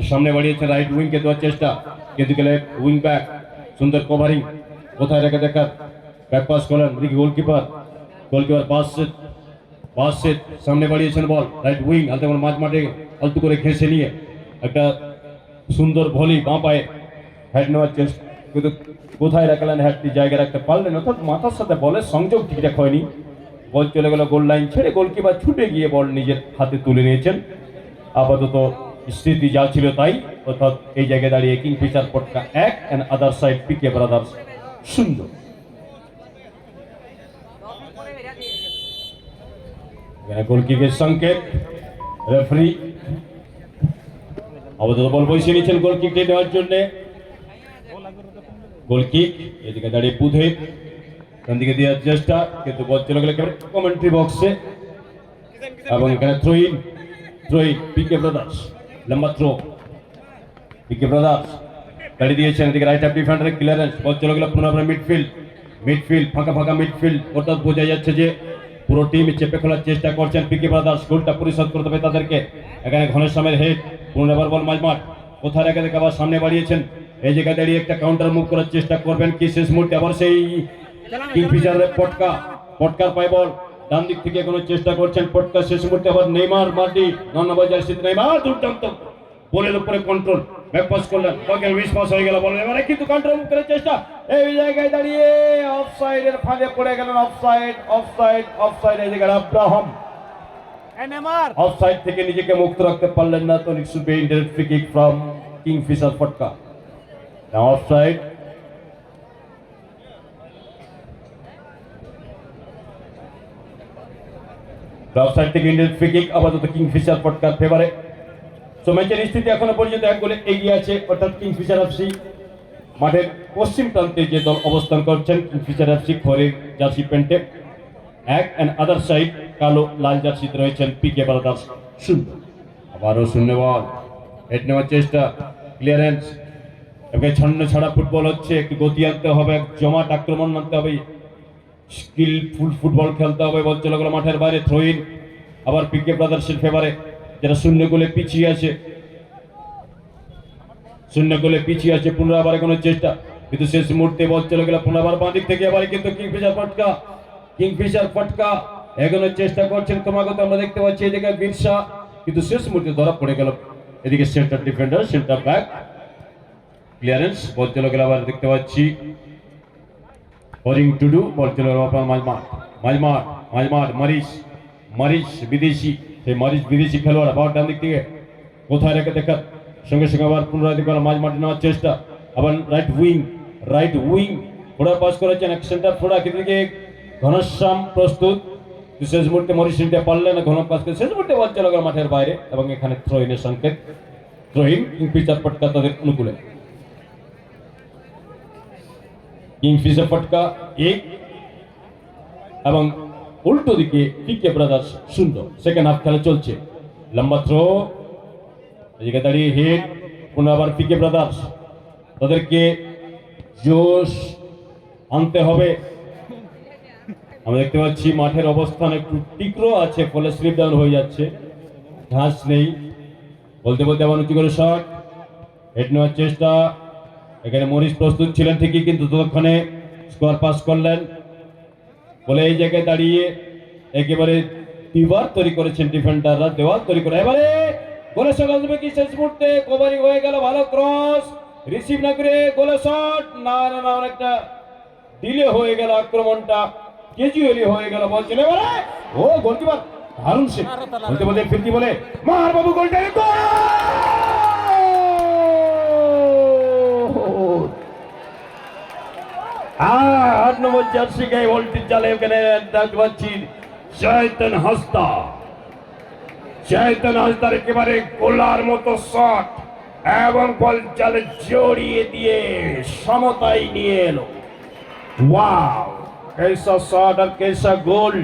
সামনে বাড়িয়েছে, রাইট উইংকে দেওয়ার চেষ্টা, কিন্তু গেলে উইং ব্যাক সুন্দর কভারিং, কোথায় রেখে দেখার ব্যাক পাস করলেন দিকে গোলকিপার বাসেট সামনে বাড়িয়েছেন বল রাইট উইং, আলতে করে মাঝ মাঠে আলতু করে ঘেঁষে নিয়ে একটা সুন্দর ভলি বাঁ পায়ে হেড নেওয়ার চেষ্টা, কিন্তু কোথায় রাখলেন হেডটি জায়গায় রাখতে পারলেন, অর্থাৎ মাথার সাথে বলের সংযোগ ঠিকঠাক হয়নি, বল চলে গেল গোল লাইন ছেড়ে, গোলকিপার ছুটে গিয়ে বল নিজের হাতে তুলে নিয়েছেন। আপাতত স্থিতি যা ছিল তাই, অর্থাৎ এই জায়গায় দাঁড়িয়ে কিংফিশার পটকা 1 and other side PK brothers 0। গোলকিকের সংকেত, রেফারি আপাতত বল বসিয়ে নিয়েছেন গোলকিকটি নেওয়ার জন্য। গোলকিক এদিকে দাঁড়িয়ে বুধে ডান দিকে দেওয়ার চেষ্টা, কিন্তু বল চলে গেল কমেন্ট্রি বক্সে, এবং এখানে থ্রো ইন পিকে ব্রাদার্স, লম্বা থ্রো, পিকে ব্রাদার্স দাঁড়িয়ে দিয়েছেন, এদিকে রাইট হাফ ডিফেন্ডারের ক্লিয়ারেন্স, বল চলে গেল পুনরায় মিডফিল্ড ফাঁকা মিডফিল্ড, অর্থাৎ বোঝা যাচ্ছে যে পুরো টিম চেপে খোলার চেষ্টা করছেন পিকে ব্রাদার্স, গোলটা পরিশোধ করতে হবে তাদেরকে। এখানে ঘনশ্যামের হেড, পুনরায় বল মাঝমাঠ, কোথায় রেখে দেখে আবার সামনে বাড়িয়েছেন, এই জায়গায় দাঁড়িয়ে একটা কাউন্টার মুভ করার চেষ্টা করবেন কি, শেষ মুহূর্তে আবার সেই কিংফিশারের পটকার পায় বল, ডান দিক থেকে কোনো চেষ্টা করছেন পটকা, শেষ মুহূর্তে আবার নেইমার মার্টি নেইমার দুর্দান্ত বলের উপরে কন্ট্রোল, ব্যাক পাস করলেন, বলের মিস পাস হয়ে গেল, বলের এবারে কিন্তু কাউন্টার মুভ করার চেষ্টা, এই জায়গায় দাঁড়িয়ে অফসাইডের ফাঁদে পড়ে গেলেন, অফসাইড এই জায়গায় আব্রাহাম অফসাইড থেকে নিজেকে মুক্ত রাখতে পারলেন না, তো ইট should B indirect free kick from Kingfisher পটকা। নাও অফসাইড, অফসাইড থেকে ইনডাইরেক্ট ফ্রি কিক আপাতত কিংফিশার পটকার ফেভারে। তো ম্যাচের স্থিতি এখনো পর্যন্ত 1 গোলে এগিয়ে আছে, অর্থাৎ কিংফিশার এফসি। মাঠের পশ্চিম প্রান্তে যে দল অবস্থান করছেন কিংফিশার এফসি খয়েরি জার্সি প্যান্টে 1 and আদার সাইড কালো লাল জার্সিতে রয়েছেন পিকে ব্রাদার্স 0। আবারও 0 বল, হেড নেওয়ার চেষ্টা, ক্লিয়ারেন্স, এবারে ছন্ন ছাড়া ফুটবল হচ্ছে, একটু গতি আনতে হবে, জমাট আক্রমণ আনতে হবে, স্কিলফুল ফুটবল খেলতে হবে, বল চলে গেল মাঠের বাইরে, থ্রো ইন আবার পিকে ব্রাদার্সের ফেভারে, যারা 0 গোলে পিছিয়ে আছে, পুনরায় আবার কোনো চেষ্টা, কিন্তু শেষ মুহূর্তে বল চলে গেল পুনরায় বাঁ দিক থেকে, আবার কিন্তু কিংফিশার পটকা এগোনোর চেষ্টা করছেন, ক্রমাগত আমরা দেখতে পাচ্ছি এদিকে বিরসা, কিন্তু শেষ মুহূর্তে ধরা পড়ে গেল এদিকে centre defender, centre back clearance, ball চলে গেল আবার দেখতে পাচ্ছি বোরিং টুডু, বল চলে গেল মাঝমাঠ মারিস বিদেশি, সেই মারিস বিদেশি খেলোয়াড় আবার ডান দিক থেকে কোথায় রেখে দেখার, সঙ্গে সঙ্গে আবার পুনরায় মাঝ মাঠে নেওয়ার চেষ্টা, আবার রাইট উইং ফোড়া পাস করেছেন, এক সেন্টার ফোড়া, কিন্তু ঘনশ্যাম প্রস্তুত, শেষ মুহূর্তে মরিস নিতে পারলেন না, ঘন পাস করে শেষ মুহূর্তে বল চলে গেল মাঠের বাইরে, এবং এখানে থ্রো ইনের সংকেত, থ্রো ইন কিংফিশার পটকা তাদের অনুকূলে। কিংফিশার পটকা 1 এবং উল্টো দিকে পিকে ব্রাদার্স 0। সেকেন্ড হাফ খেলা চলছে, লম্বা থ্রো, এদিকে দাঁড়িয়ে হেড, পুনঃ আবার পিকে ব্রাদার্স, তাদেরকে জোশ আনতে হবে। আমরা দেখতে পাচ্ছি মাঠের অবস্থান একটু তীক্ষ্ণ আছে, ফলে স্লিপ ডাউন হয়ে যাচ্ছে, ঘাস নেই, বলতে আবার উঁচু করে শট, হেড নেওয়ার চেষ্টা, এখানে মরিস প্রস্তুত ছিলেন ঠিকই, কিন্তু ততক্ষণে স্কোয়ার পাস করলেন, বলে এই জায়গায় দাঁড়িয়ে একেবারে টিবার তৈরি করেছেন ডিফেন্ডাররা, দেওয়াল তৈরি করে, এবারে গোলের শট আসবে কি, শেষ মুহূর্তে কভারিং হয়ে গেল, ভালো ক্রস, রিসিভ না করে গোলের শট, না অনেকটা ডিলে হয়ে গেল, আক্রমণটা ক্যাজুয়ালি হয়ে গেল, বল চলে এবারে ও গোলকিপার হারুন শেখ বলতে ফিরতি বলে মার বাবু, গোলটা 8 নম্বর জার্সি গায়ে ভোল্টেজ জালে, ওখানে দেখতে পাচ্ছি চৈতন হাসদার একেবারে গোলার মতো শট, এবং বল জালে জড়িয়ে দিয়ে সমতায় নিয়ে এলো। वाह, कैसा शॉट और कैसा गोल,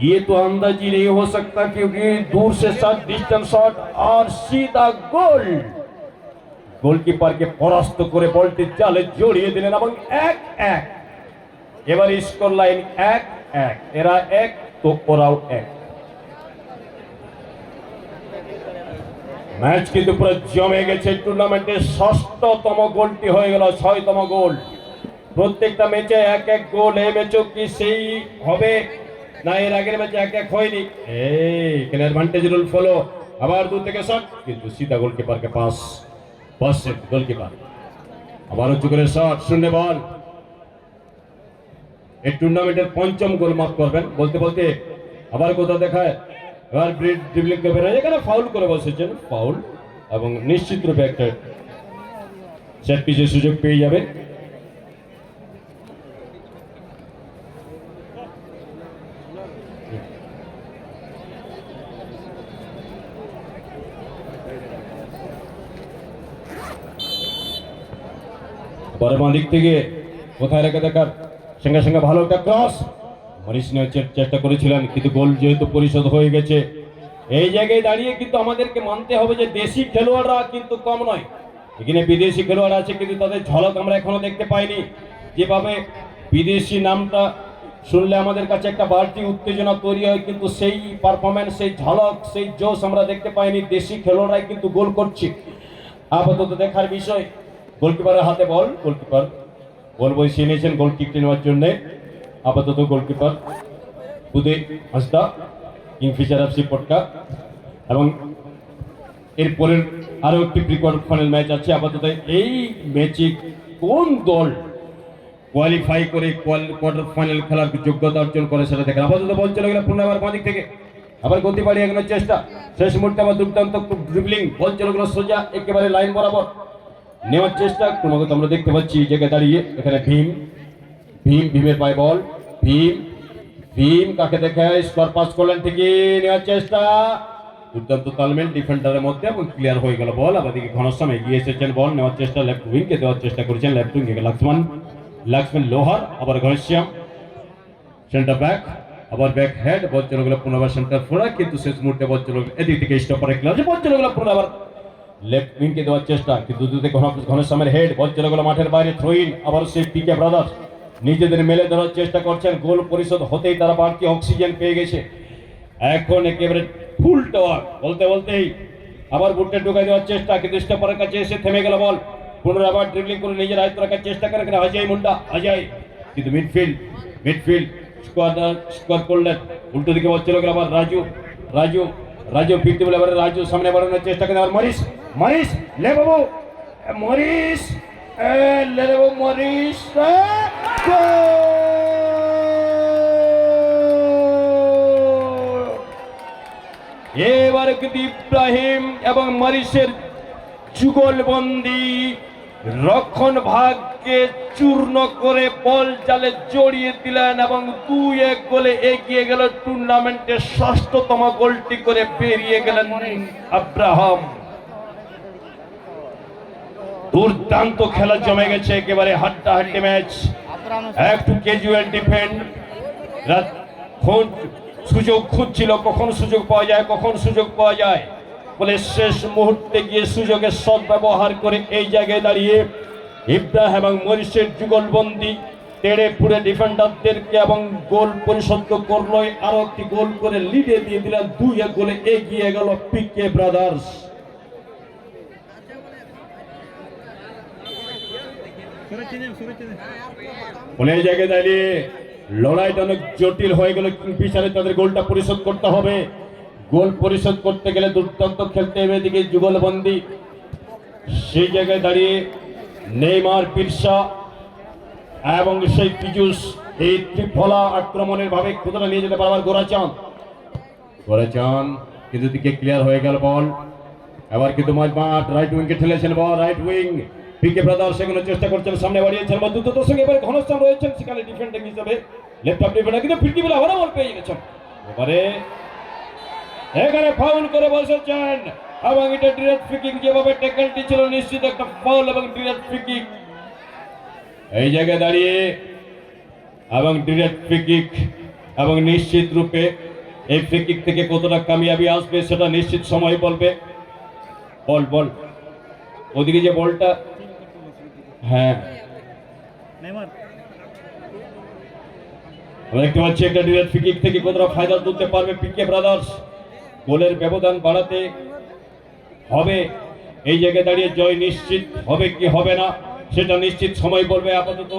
ये तो अंदाज ही नहीं हो सकता, क्योंकि दूर से शॉट, डिस्टेंस शॉट और सीधा गोल। গোলকিপারকে পরাস্ত করে বলটি জালে জড়িয়ে দিলেন এবং 1-1। এবার স্কোর লাইন 1-1, এরা 1 তো ওরাও 1। ম্যাচ কিন্তু পুরো জমে গেছে। টুর্নামেন্টের 6তম গোলটি হয়ে গেল, 6তম গোল। প্রত্যেকটা ম্যাচে 1-1 গোল। এই ম্যাচও কি সেই হবে না এর আগের ম্যাচে 1-1 হয়নি? এখানে অ্যাডভান্টেজ রুল ফলো। আবার দূর থেকে শট, কিন্তু সিধা গোলকিপারকে পাস গোলকিপার। আবার উঁচু করে শট, শূন্য বল। এই টুর্নামেন্টের 5ম গোল মাফ করবেন বলতে বলতে আবার কোথাও দেখায়। এবার ড্রিবলিং করে বেরোয়, এখানে ফাউল করে বসেছেন, ফাউল, এবং নিশ্চিত রূপে একটা সেট পিচের সুযোগ পেয়ে যাবে। পরে বাঁ দিক থেকে কোথায় রেখে দেখার সঙ্গে সঙ্গে ভালো একটা ক্রস মরিস নেওয়ার চেষ্টা করেছিলেন, কিন্তু গোল যেহেতু পরিশোধ হয়ে গেছে। এই জায়গায় দাঁড়িয়ে কিন্তু আমাদেরকে মানতে হবে যে দেশি খেলোয়াড়রা কিন্তু কম নয়, এখানে বিদেশি খেলোয়াড় আছে, কিন্তু তাদের ঝলক আমরা এখনো দেখতে পাইনি। যেভাবে বিদেশি নামটা শুনলে আমাদের কাছে একটা বাড়তি উত্তেজনা তৈরি হয়, কিন্তু সেই পারফরমেন্স, সেই ঝলক, সেই জোশ আমরা দেখতে পাইনি। দেশি খেলোয়াড়রাই কিন্তু গোল করছে। আপাতত দেখার বিষয়, গোলকিপারের হাতে বল, গোলকিপার বল বসিয়ে নিয়েছেন গোল কিক নেওয়ার জন্য। আপাতত গোলকিপার বুদে হাসদা, কিংফিশার এফসি পটকা। এবং এরপরের আরো একটি প্রি কোয়ার্টার ফাইনাল ম্যাচ আছে। আপাতত এই ম্যাচে কোন দল কোয়ালিফাই করে কোয়ার্টার ফাইনাল খেলার যোগ্যতা অর্জন করে সেটা দেখেন। আপাতত বল চলে গেল পুনরায় আবার বাঁ দিক থেকে, আবার গতি বাড়িয়ে এগোনোর চেষ্টা। শেষ মুহূর্তে আবার দুর্দান্ত ড্রিবলিং, বল চলে গেল সোজা একেবারে লাইন বরাবর নেওয়ার চেষ্টা। ক্রমাগত আমরা দেখতে পাচ্ছি এই জায়গায় দাঁড়িয়ে এখানে ভীমের পায়ে বল, ভীম কাকে দেখে স্কোর পাস করলেন, ঠিকই নেওয়ার চেষ্টা। দুর্দান্ত তালমেল ডিফেন্ডারের মধ্যে এবং ক্লিয়ার হয়ে গেল বল। আবার দিকে ঘনশ্যাম এগিয়ে এসেছেন, বল নেওয়ার চেষ্টা, লেফট উইংকে দেওয়ার চেষ্টা করেছেন, লেফট উইংকে লক্ষ্মণ লোহার, আবার ঘনশ্যাম সেন্টার ব্যাক, আবার ব্যাক হেড, বল চলে গেল পুনরাবার সেন্টার ফোরা, কিন্তু শেষ মুহূর্তে বল চলে গেল এদিক থেকে স্টপারে ক্লিয়ার, বল চলে গেল পুনরাবার লেফট উইংকে দেওয়ার চেষ্টা, কিন্তু দুদিকে ঘনশ্যামের হেড, বল চলে গেল মাঠের বাইরে, থ্রো ইন। আবার সেই পিকে ব্রাদার্স নিজেদের মেলে ধরার চেষ্টা করছেন, গোল পরিশোধ হতেই তারা বাড়তি অক্সিজেন পেয়ে গেছে। এখন একেবারে ফুল টাওয়ার বলতে বলতেই আবার বুটটা ঢুকাই দেওয়ার চেষ্টা, কিন্তু স্টপারের কাছে এসে থেমে গেল বল। পুনরায় আবার ড্রিবলিং করে নিজের আয়ত্ত রাখার চেষ্টা করে অজয় মুন্ডা, অজয়, কিন্তু মিডফিল্ড স্কোয়ার করলেন। উল্টো দিকে বল চলে গেল আবার রাজু ফিরতে বলে এবার রাজু সামনে বাড়ানোর চেষ্টা করে, আবার মরিস লে বাবু, মরিস লে বাবু, মরিস এবার কিন্তু ইব্রাহিম এবং মরিসের যুগলবন্দি রক্ষণ ভাগকে চূর্ণ করে বল জালে জড়িয়ে দিলেন এবং 2-1 গোলে এগিয়ে গেল। টুর্নামেন্টের 6তম গোলটি করে বেরিয়ে গেলেন আব্রাহাম। দুর্দান্ত খেলা জমে গেছে, একেবারে হাড্ডাহাড্ডি ম্যাচ। একটু ক্যাজুয়াল ডিফেন্ড, সুযোগ খুঁজছিল, কখন সুযোগ পাওয়া যায় বলে শেষ মুহূর্তে গিয়ে সুযোগের সদ্ব্যবহার করে এই জায়গায় দাঁড়িয়ে ইব্রাহিম এবং মরিসের যুগলবন্দি তেড়ে ফুড়ে ডিফেন্ডারদেরকে এবং গোল পরিশোধ করলো। আরো একটি গোল করে লিডে দিয়ে দিলেন, 2-1 গোলে এগিয়ে গেল পিকে ব্রাদার্স। এই জায়গায় দাঁড়িয়ে লড়াইটা অনেক জটিল হয়ে গেল। পিছনে তাদের গোলটা পরিশোধ করতে হবে, গোল পরিশোধ করতে গেলে দুর্দান্ত খেলতে হবে। এদিকে যুগলবন্দি, সেই জায়গায় দাঁড়িয়ে নেইমার, পিরসা এবং সেই পিজুস, এই ত্রিফলা আক্রমণের ভাবে কোথাটা নিয়ে যেতে পারবার গোরাচান, কিন্তু দিকে ক্লিয়ার হয়ে গেল বল। এবার কিন্তু মাঠ রাইট উইংকে ঠেলেছেন বল, রাইট উইং পিকে ব্রাদার্স সেগুলো চেষ্টা করছেন, সামনে বাড়িয়েছেন বল, দ্রুততার সঙ্গে এবারে ঘনশ্যাম রয়েছেন সেখানে ডিফেন্ডিং হিসেবে, লেফট হাফ ডিফেন্ডার, কিন্তু ফিরতি বলে আবারও বল পেয়ে গেছেন। এখানে ফাউল করে বসেছেন এবং এটা ডিরেক্ট ফ্রি কিক, যেভাবে ট্যাকলটি ছিল নিশ্চিত একটা ফাউল এবং ডিরেক্ট ফ্রি কিক এই জায়গায় দাঁড়িয়ে, এবং ডিরেক্ট ফ্রি কিক এবং নিশ্চিত রূপে এই ফ্রি কিক থেকে কতটা কামিয়াবি আসবে সেটা নিশ্চিত সময় বলবে। বল ওদিকে যে বলটা, হ্যাঁ নেইমার আমরা দেখতে পাচ্ছি একটা ডিরেক্ট ফ্রি কিক থেকে কতটা ফায়দা তুলতে পারবে পিকে ব্রাদার্স। গোলের ব্যবধান বাড়াতে হবে। এই জায়গায় দাঁড়িয়ে জয় নিশ্চিত হবে কি হবে না সেটা নিশ্চিত সময় বলবে। আপাতত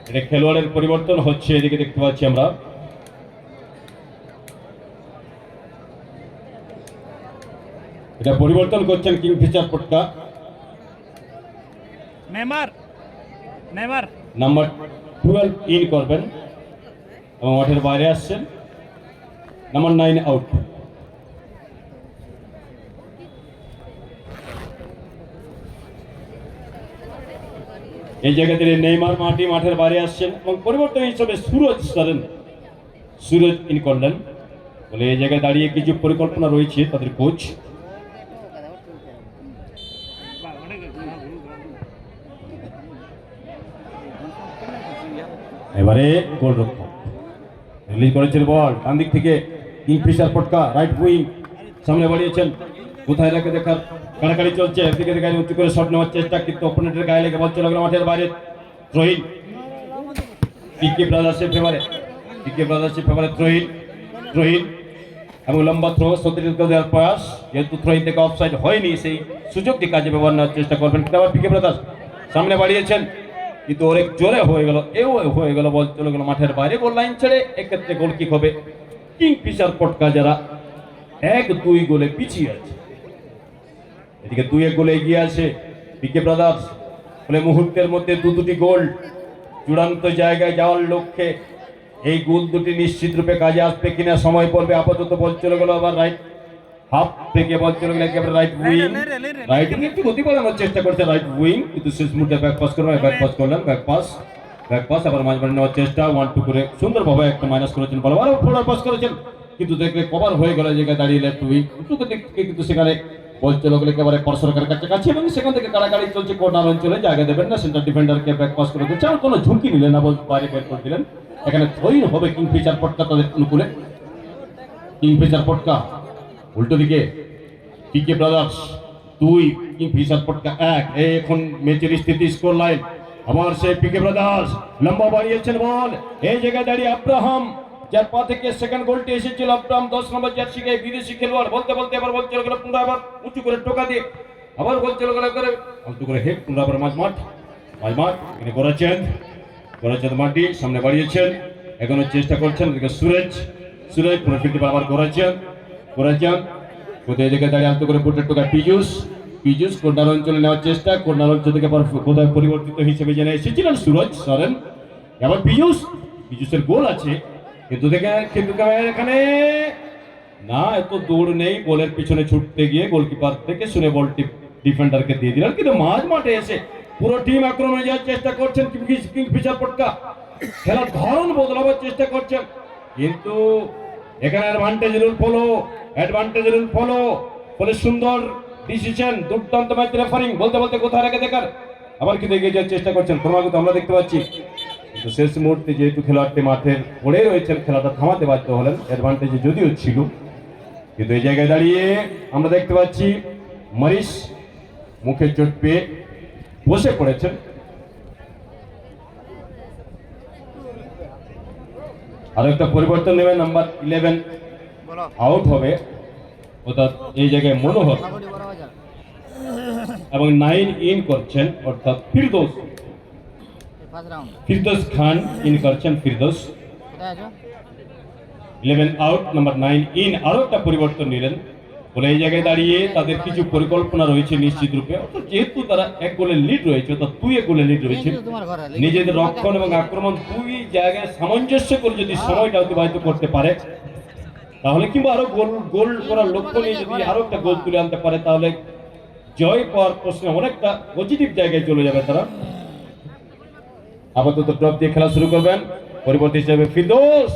এটা খেলোয়াড়ের পরিবর্তন হচ্ছে, এদিকে দেখতে পাচ্ছি আমরা। এটা পরিবর্তন করছেন কিংফিশার পটকা, নেইমার নেইমার নাম্বার 12 ইন করবেন এবং মাঠের বাইরে আসছেন, নাম্বার 9 আউট। এই জায়গাতে নেইমার মাঠের বাইরে আসছেন এবং পরিবর্তন হিসেবে সুরজ ইন করলেন। বলে এই জায়গায় দাঁড়িয়ে কিছু পরিকল্পনা রয়েছে তাদের কোচ। এবারে গোলরক্ষক রিলিজ করেছেন বল ডান দিক থেকে কিংফিশার পটকা রাইট উইং সামনে বাড়িয়েছেন, কোথায় রাখে দেখার কাড়াকাড়ি চলছে। একদিকে গায়ে উঁচু করে শট নেওয়ার চেষ্টা, কিন্তু অপোনেন্টের গায়ে লেগে বল চলে গেল মাঠের বাইরে। থ্রোইন পিকে ব্রাদার্সের ফেভারে থ্রোইন এবং লম্বা থ্রো সতীর্থ দেওয়ার প্রয়াস, যেহেতু থ্রোইন থেকে অফসাইড হয়নি সেই সুযোগটি কাজে ব্যবহার নেওয়ার চেষ্টা করবেন। কিন্তু আবার পিকে ব্রাদার্স সামনে বাড়িয়েছেন, কিন্তু অনেক জোরে হয়ে গেল বল চলে গেল মাঠের বাইরে গোল লাইন ছেড়ে। এক্ষেত্রে গোল কিক হবে কিংফিশার পটকা, যারা 1-2 গোলে পিছিয়ে আছে। এদিকে 2-1 গোলে এগিয়ে আছে পিকে ব্রাদার্স। ফলে মুহূর্তের মধ্যে দুটি গোল চূড়ান্ত জায়গায় যাওয়ার লক্ষ্যে এই গোল দুটি নিশ্চিত রূপে কাজে আসবে কিনা সময় পড়বে। আপাতত বল চলে গেল আবার রাইট হাফ থেকে বল চলে গেল একেবারে রাইট উইং। রাইট উইং একটু গতি বাড়ানোর চেষ্টা করছে রাইট উইং, কিন্তু শেষ মুহূর্তে ব্যাক পাস করলেন ব্যাক পাস আবার মাঝখানে নেওয়ার চেষ্টা 1-2 করে সুন্দরভাবে একটা মাইনাস করেছেন বল, আবার ফরওয়ার্ড পাস করেছেন, কিন্তু দেখলে কভার হয়ে গেল জায়গায় দাঁড়িয়ে লেফট উইং দুটো দিক থেকে, কিন্তু সেখানে বল চলে গেল একেবারে পরসরকারের কাছে এবং সেখান থেকে কাড়াকাড়ি চলছে কর্নার অঞ্চলে, জায়গা দেবেন না। সেন্টার ডিফেন্ডারকে ব্যাক পাস করে দিচ্ছেন, কোনো ঝুঁকি নিলেন না, বল বাইরে বের করে দিলেন। এখানে থ্রোইন হবে কিংফিশার পটকা তাদের অনুকূলে। কিংফিশার পটকা উল্টো দিকে পিকে ব্রাদার্স 2, কিংফিশার পটকা 1। এখন ম্যাচের স্থিতি স্কোর লাইন আবার সেই পিকে ব্রাদার্স লম্বা বাড়িয়েছেন বল, এই জায়গায় দাঁড়িয়ে আব্রাহাম, যার পা থেকে সেকেন্ড গোলটি এসেছিল। আব্রাহাম 10 নম্বর জার্সি গায়ে বিদেশি খেলোয়াড়, বলতে এবার বল চলে গেল পুনরায় আবার উঁচু করে টোকা দিয়ে আবার বল চলে গেল করে উঁচু করে হেড পুনরায় আবার মাঝমাঠ এখানে করেছেন মাটি সামনে বাড়িয়েছেন, এখনো চেষ্টা করছেন। এদিকে সুরজ পুরো ফিল্ডে আবার করেছেন কোথায় জায়গায় দাঁড়িয়ে আলতো করে বুটের টোকা পিজুস কর্নার অঞ্চলে নেওয়ার চেষ্টা, কর্নার অঞ্চল থেকে কোথায় পরিবর্তিত হিসেবে জেনে এসেছিলেন সুরজ সরেন। এবার পিজুসের গোল আছে, কিন্তু এখানে না এত দৌড় নেই, বলের পিছনে ছুটতে গিয়ে গোলকিপার থেকে শুনে বলটি ডিফেন্ডারকে দিয়ে দিলেন, কিন্তু মাঠে এসে পুরো টিম আক্রমণে যাওয়ার চেষ্টা করছেন কিংফিশার পটকা, খেলার ধরন বদলাবার চেষ্টা করছেন, কিন্তু এখানে অ্যাডভান্টেজ রুল ফলো ফলে সুন্দর ডিসিশন, দুর্দান্ত ম্যাচ রেফারিং বলতে কোথায় রেখে দেখার আবার কিন্তু এগিয়ে যাওয়ার চেষ্টা করছেন ক্রমাগত আমরা দেখতে পাচ্ছি, কিন্তু শেষ মুহূর্তে যেহেতু খেলোয়াড়টি মাঠের পড়ে রয়েছেন খেলাটা থামাতে বাধ্য হলেন, অ্যাডভান্টেজ যদিও ছিল, কিন্তু এই জায়গায় দাঁড়িয়ে আমরা দেখতে পাচ্ছি মরিস মুখে চোট পেয়ে বসে পড়েছেন। আর একটা পরিবর্তন নেবে, নাম্বার 11 আউট হবে, অর্থাৎ এই জায়গায় মনোহর এবং 9 ইন করছেন অর্থাৎ ফিরদোস খান ইন করছেন। 11 আউট, নাম্বার 9 ইন। আরো একটা পরিবর্তন নিলেন, বলে এই জায়গায় দাঁড়িয়ে তাদের কিছু পরিকল্পনা রয়েছে নিশ্চিত রূপে, অর্থাৎ যেহেতু তারা 1 গোলের লিড রয়েছে অর্থাৎ 2 গোলের লিড রয়েছে, নিজেদের রক্ষণ এবং আক্রমণ 2 জায়গায় সামঞ্জস্য করে যদি সময়টা অতিবাহিত করতে পারে তাহলে, কিংবা আরো গোল করার লক্ষ্য নিয়ে যদি আরো একটা গোল তুলে আনতে পারে তাহলে জয় পাওয়ার প্রশ্নে অনেকটা পজিটিভ জায়গায় চলে যাবে তারা। আপাতত ড্রপ দিয়ে খেলা শুরু করবেন, পরিবর্তী হিসেবে ফিরদৌস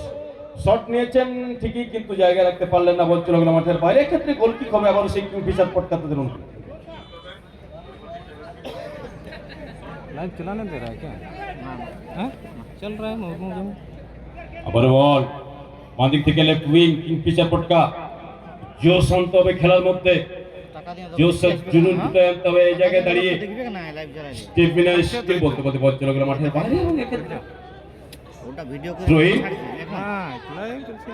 শট নিয়েছেন ঠিকই, কিন্তু জায়গায় রাখতে পারলেন না, বল চলে গেল মাঠের বাইরে। ক্ষেত্রে গোল কিক হবে আবার সেই কিংফিশার পটকা তাদের অনুকূলে। लाइव चलाने दे रहा है क्या? हाँ चल रहा है मोबाइल में। আবার বল বাঁ দিক থেকে লেফট উইং কিংফিশার পটকা জোশ আনতে হবে খেলার মধ্যে, জোশ জুনুন ফুটে আনতে হবে। এই জায়গায় দাঁড়িয়ে স্টিফেন স্টিল বলতে বলতে বল চলে গেল মাঠের বাইরে এবং এক্ষেত্রে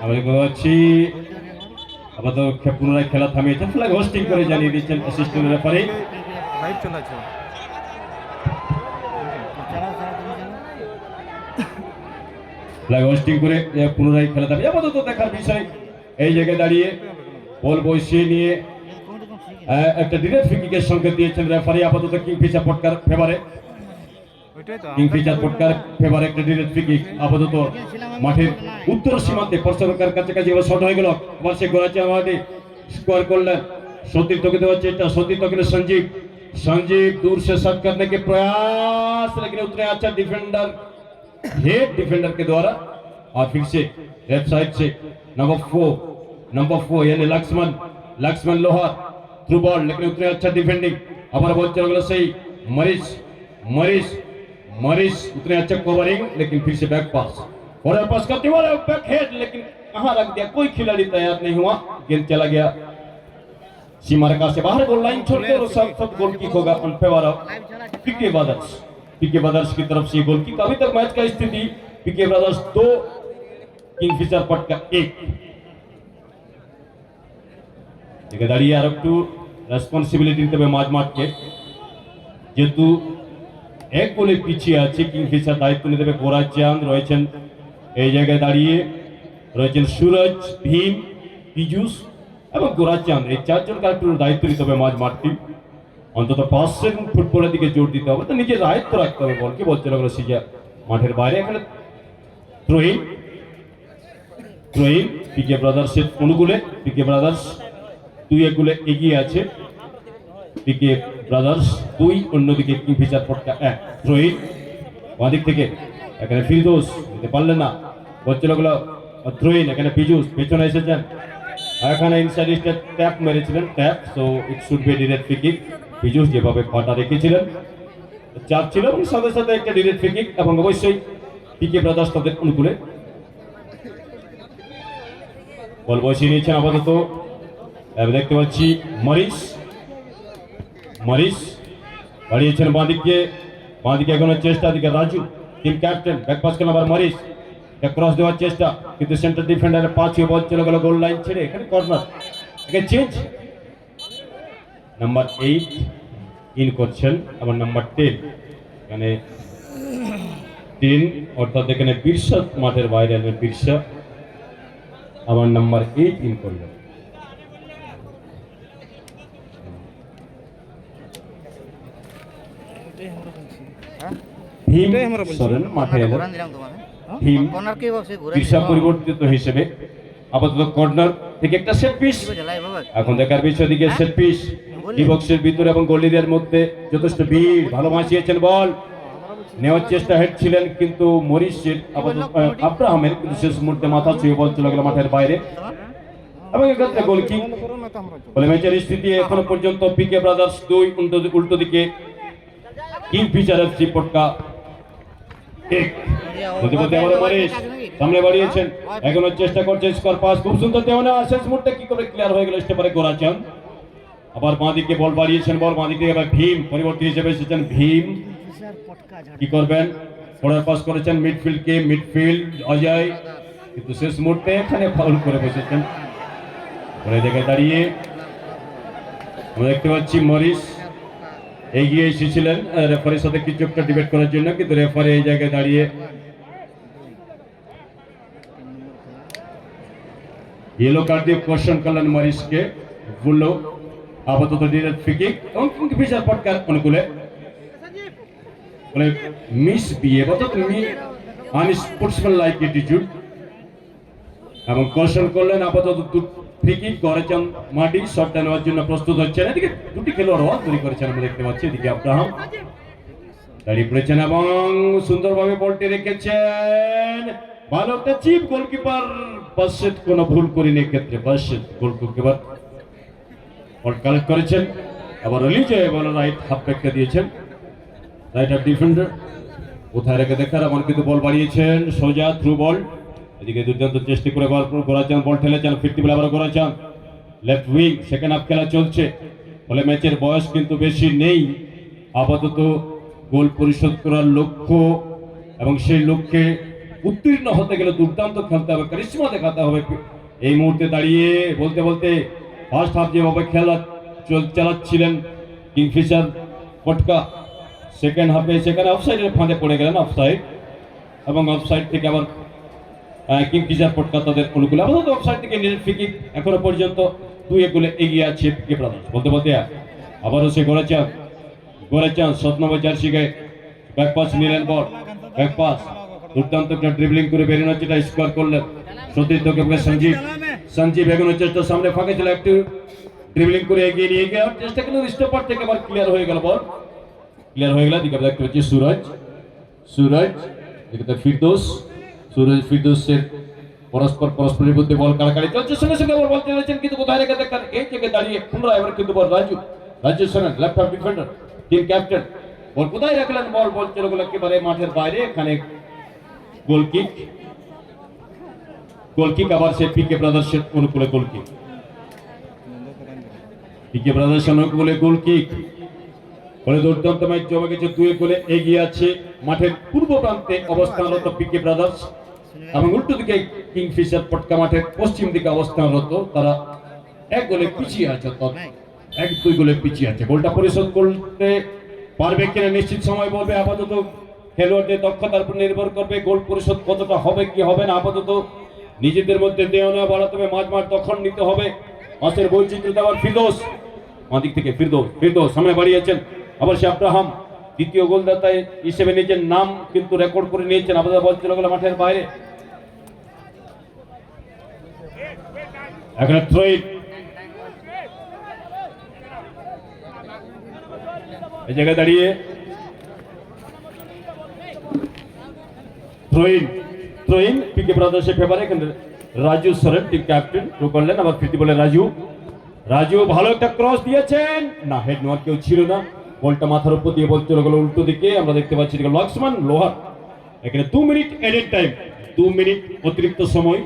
আমরা কথা হচ্ছি আপাতত পুনরায় খেলা থামিয়েছেন, ফ্ল্যাগ হোস্টিং করে জানিয়ে দিচ্ছেন অ্যাসিস্ট্যান্ট রেফারি। লাইভ চলাছে ফ্ল্যাগ হোস্টিং করে পুনরায় খেলা থামিয়ে আপাতত দেখার বিষয়। এই জায়গায় দাঁড়িয়ে বল বসিয়ে নিয়ে একটা ডিরেক্ট ফ্রি কিকের সংকেত দিয়েছেন রেফারি। আপাতত কিংফিশার পটকার ফেভারে, কিংফিশার পটকার ফেভারে একটা ডিরেক্ট ফ্রি কিক। আপাতত মাঠের উত্তর সীমান্তে পর্যটকের কাছাকাছি এবার শট হয়ে গেল। এবার সে গোড়াচ্ছে আমাদের स्कोर करलें। सतीर्थ के देवा चेष्टा, सतीर्थ के लिए संजीव, संजीव दूर से शॉट करने के प्रयास, लेकिन उतने अच्छा डिफेंडर, हेड डिफेंडर के द्वारा। और फिर से लेफ्ट साइड से नंबर 4 यानी लक्ष्मण लोहार थ्रू बॉल, लेकिन उतने अच्छा डिफेंडिंग। हमारा बॉल चल गया सही, मरीज उतने अच्छा कवरिंग, लेकिन फिर से बैक पास और पास करते हुए बैक हेड, लेकिन कहां रख दिया, कोई खिलाड़ी तैयार नहीं हुआ, गेंद चला गया सीमा रेखा से बाहर। गोल लाइन छोड़कर और सब गोल किक होगा on favour of PK brothers की तरफ से गोल किक। अभी तक मैच का स्थिति पीके ब्रदर्स 2 किंगफिशर पटका 1। দেখে দাঁড়িয়ে আর একটু রেসপন্সিবিলিটি নিতে হবে মাঝ মাঠকে, যেহেতু এক গোলে পিছিয়ে আছে কিংফিশার। দায়িত্ব নিতে হবে গোরাজ চাঁদ রয়েছেন এই জায়গায় দাঁড়িয়ে, রয়েছেন সুরজ, ভীম, পীযুষ এবং গোরাজ চাঁদ। এই চারজনকে একটু দায়িত্ব নিতে হবে মাঝ মাঠটি, অন্তত পাসের ফুটবলের দিকে জোর দিতে হবে, তো নিজের দায়িত্ব রাখতে হবে। বল কি বলছে লাগলো সিজা মাঠের বাইরে। এখানে থ্রোইন পিকে ব্রাদার্সের অনুকূলে, পিকে ব্রাদার্স 2-1 গোলে এগিয়ে আছে। পিকে ব্রাদার্স 2, অন্যদিকে কিংফিশার পটকা 1। থ্রোইন বাঁদিক থেকে, এখানে ফিরদৌস দিতে পারলেন না, বলছে লাগলো থ্রোইন। এখানে পীযুষ পেছনে এসেছেন, এখানে ইনসাইড স্টেপ ট্যাপ মেরেছিলেন, tap, so it should be direct free kick. Piyush যেভাবে পাটা রেখেছিলেন চাপ ছিল, এবং সাথে সাথে একটা ডিরেক্ট ফ্রি কিক, এবং অবশ্যই পিকে ব্রাদার্স তাদের অনুকূলে বল বসিয়ে নিয়েছেন। আপাতত দেখতে পাচ্ছি মরিস বাড়িয়েছেন বাঁদিকে এগোনোর চেষ্টা, দিকে রাজু টিম ক্যাপ্টেন, ব্যাকপাস করলেন আবার মরিস, ক্রস দেওয়ার চেষ্টা, কিন্তু সেন্টার ডিফেন্ডারের পাঁচে বল চলে গেল গোল লাইন ছেড়ে। এখানে কর্নার, এখানে চেঞ্জ, নাম্বার 8 ইন করছেন, আবার নাম্বার 10, এখানে 10 অর্থাৎ এখানে বিরসা মাঠের বাইরে আসবেন বিরসা, আবার নাম্বার 8 ইন করলেন। ভীম সরেন মাঠে এলেন, ভীম বিরসা পরিবর্তিত হিসেবে। আপাতত কর্নার থেকে একটা সেট পিস, এখন দেখার বিষয় দিকে সেট পিস ডিবক্সের ভিতরে এবং গোলিদের মধ্যে যথেষ্ট ভিড়, ভালো বাঁচিয়েছেন, বল নেওয়ার চেষ্টা হেড ছিলেন কিন্তু মরিসের আপাতত আব্রাহামের, কিন্তু শেষ মুহূর্তে মাথা ছুঁয়ে বল চলে গেল মাঠের বাইরে এবং এক্ষেত্রে গোল কিক। বলে ম্যাচের স্থিতি এখনো পর্যন্ত পিকে ব্রাদার্স 2, উল্টো দিকে কিংফিশার এফসি পটকা 1। সামনে বাড়িয়েছেন, এগোনোর চেষ্টা করছে, স্কোর পাস খুব সুন্দর দেওয়া, শেষ মুহূর্তে কি করে ক্লিয়ার হয়ে গেল স্টেপারে গোরাচাঁদ। আবার বাঁদিকে বল বাড়িয়েছেন, বল বাঁদিকে এবার ভীম পরিবর্তী হিসেবে এসেছেন। ভীম কি করবেন, ফরওয়ার্ড পাস করেছেন মিডফিল্ড অজয়, কিন্তু শেষ মুহূর্তে এখানে ফাউল করে বসেছেন। পরে জায়গায় দাঁড়িয়ে আমরা দেখতে পাচ্ছি মরিস এগিয়ে এসেছিলেন রেফারির সাথে কিছু একটা ডিবেট করার জন্য, কিন্তু রেফারি এই জায়গায় দাঁড়িয়ে येलो कार्ड দিয়ে কোশ্চেন করলেন মরিসকে, বলল আপাতত ডিরেক্ট ফ্রি কিক এবং কিংফিশার পটকার অনুকূলে। বলে মিস বিহেভ অর্থাৎ আনস্পোর্টসম্যান লাইক অ্যাটিটিউড, এবং কোশ্চেন করলেন আপাতত ফ্রি কিক। গোরাচাঁদ মাটি শটটা নেওয়ার জন্য প্রস্তুত হচ্ছেন। এদিকে দুটি খেলোয়াড় ওয়াল তৈরি করেছেন আমরা দেখতে পাচ্ছি। এদিকে আব্রাহাম দাঁড়িয়ে পড়েছেন এবং সুন্দরভাবে বলটি রেখেছেন, ভালো একটা চিপ, গোলকিপার বাসেট কোনো ভুল করেনি এক্ষেত্রে, বাসেট গোলকিপার বল কালেক্ট করেছেন, আবার রিলিজ হয়ে বল রাইট হাফ ব্যাককে দিয়েছেন, রাইট হাফ ডিফেন্ডার কোথায় রেখে দেখার, এমন কিন্তু বল বাড়িয়েছেন সোজা থ্রু বল। এদিকে দুর্দান্ত চেষ্টা করে গোরাচাঁদ বল ঠেলেছেন, ফিরতি বলে আবার Gorachand left wing, second half খেলা চলছে, ফলে ম্যাচের বয়স কিন্তু বেশি নেই। আপাতত গোল পরিশোধ করার লক্ষ্য এবং সেই লক্ষ্যে উত্তীর্ণ হতে গেলে দুর্দান্ত খেলতে হবে, কারিশমা দেখাতে হবে। এই মুহূর্তে দাঁড়িয়ে বলতে বলতে ফার্স্ট হাফ যেভাবে খেলা চালাচ্ছিলেন কিংফিশার পটকা, সেকেন্ড হাফে সেখানে অফসাইডের ফাঁদে পড়ে গেলেন, অফসাইড, এবং অফসাইড থেকে আবার কিংফিশার পটকা তাদের অনুকূলে আপাতত অফসাইড থেকে নিজের ফ্রি কিক এখনো পর্যন্ত 2-1 গোলে এগিয়ে আছে পিকে ব্রাদার্স। বলতে বলতে আবারও সে গোরাচান 7 নম্বর জার্সি গায়ে ব্যাক পাস নিলেন, বল ব্যাক পাস, দুর্দান্ত একটা ড্রিবলিং করে বেরোনোর চেষ্টা স্কোর করলেন সতীর্থকে সঞ্জীব এগোনোর চেষ্টা, সামনে ফাঁকে ছিল, একটু ড্রিবলিং করে এগিয়ে নিয়ে গিয়ে চেষ্টা কিন্তু স্টপার থেকে আবার ক্লিয়ার হয়ে গেল, বল ক্লিয়ার হয়ে গেল। দিকে দেখতে পাচ্ছি সুরজ দিকে ফিরদৌসের পরস্পরের মধ্যে বল কাড়াকাড়ি চলছে, সঙ্গে সঙ্গে বল চলেছেন, কিন্তু কোথায় রেখে দেখেন এই জায়গায় দাঁড়িয়ে পুনরায় এবার কিন্তু ball Raju Soren left half defender, team captain, ball কোথায় রাখলেন, বল চলে গেল একেবারে মাঠের বাইরে। এখানে গোল কিক আবার সে পিকে ব্রাদার্সের অনুকূলে গোল কিক, পিকে ব্রাদার্স অনুকূলে গোল কিক, ফলে দুর্দান্ত ম্যাচ জমে গেছে, 2-1 গোলে এগিয়ে আছে মাঠের পূর্ব প্রান্তে অবস্থানরত পিকে ব্রাদার্স, এবং উল্টো দিকে কিংফিশার পটকা মাঠের পশ্চিম দিকে অবস্থানরত, তারা 1 গোলে পিছিয়ে আছে, 1-2 গোলে পিছিয়ে আছে। গোলটা পরিশোধ করতে পারবে কিনা নিশ্চিত সময় বলবে, আপাতত খেলোয়াড়দের দক্ষতার উপর নির্ভর করবে গোল পরিশোধ কতটা হবে কি হবে না। আপাতত নিজেদের মধ্যে দেওয়া নেওয়া বাড়াতে হবে, মাঝ দখল নিতে হবে, মাসের বৈচিত্র্য আবার ফিরদৌস দিক থেকে ফিরদৌস সামনে বাড়িয়েছেন, আবার সে আব্রাহাম দ্বিতীয় গোলদাতা হিসেবে নিজের নাম কিন্তু রেকর্ড করে নিয়েছেন। আপাতত বল চলে গেল মাঠের বাইরে, এখানে থ্রোইন, এই জায়গায় দাঁড়িয়ে থ্রোইন পিকে ব্রাদার্সের ফেভারে, এখানে Raju Soren team captain throw করলেন, আবার ফিরতি বলে রাজু ভালো একটা ক্রস দিয়েছেন, না হেড নেওয়ার কেউ ছিল না, বলটা মাথার উপর দিয়ে বল চলে গেল উল্টো দিকে। আমরা দেখতে পাচ্ছি লক্সমান লোহার, এখানে 2 মিনিট এডেড টাইম, 2 মিনিট অতিরিক্ত সময়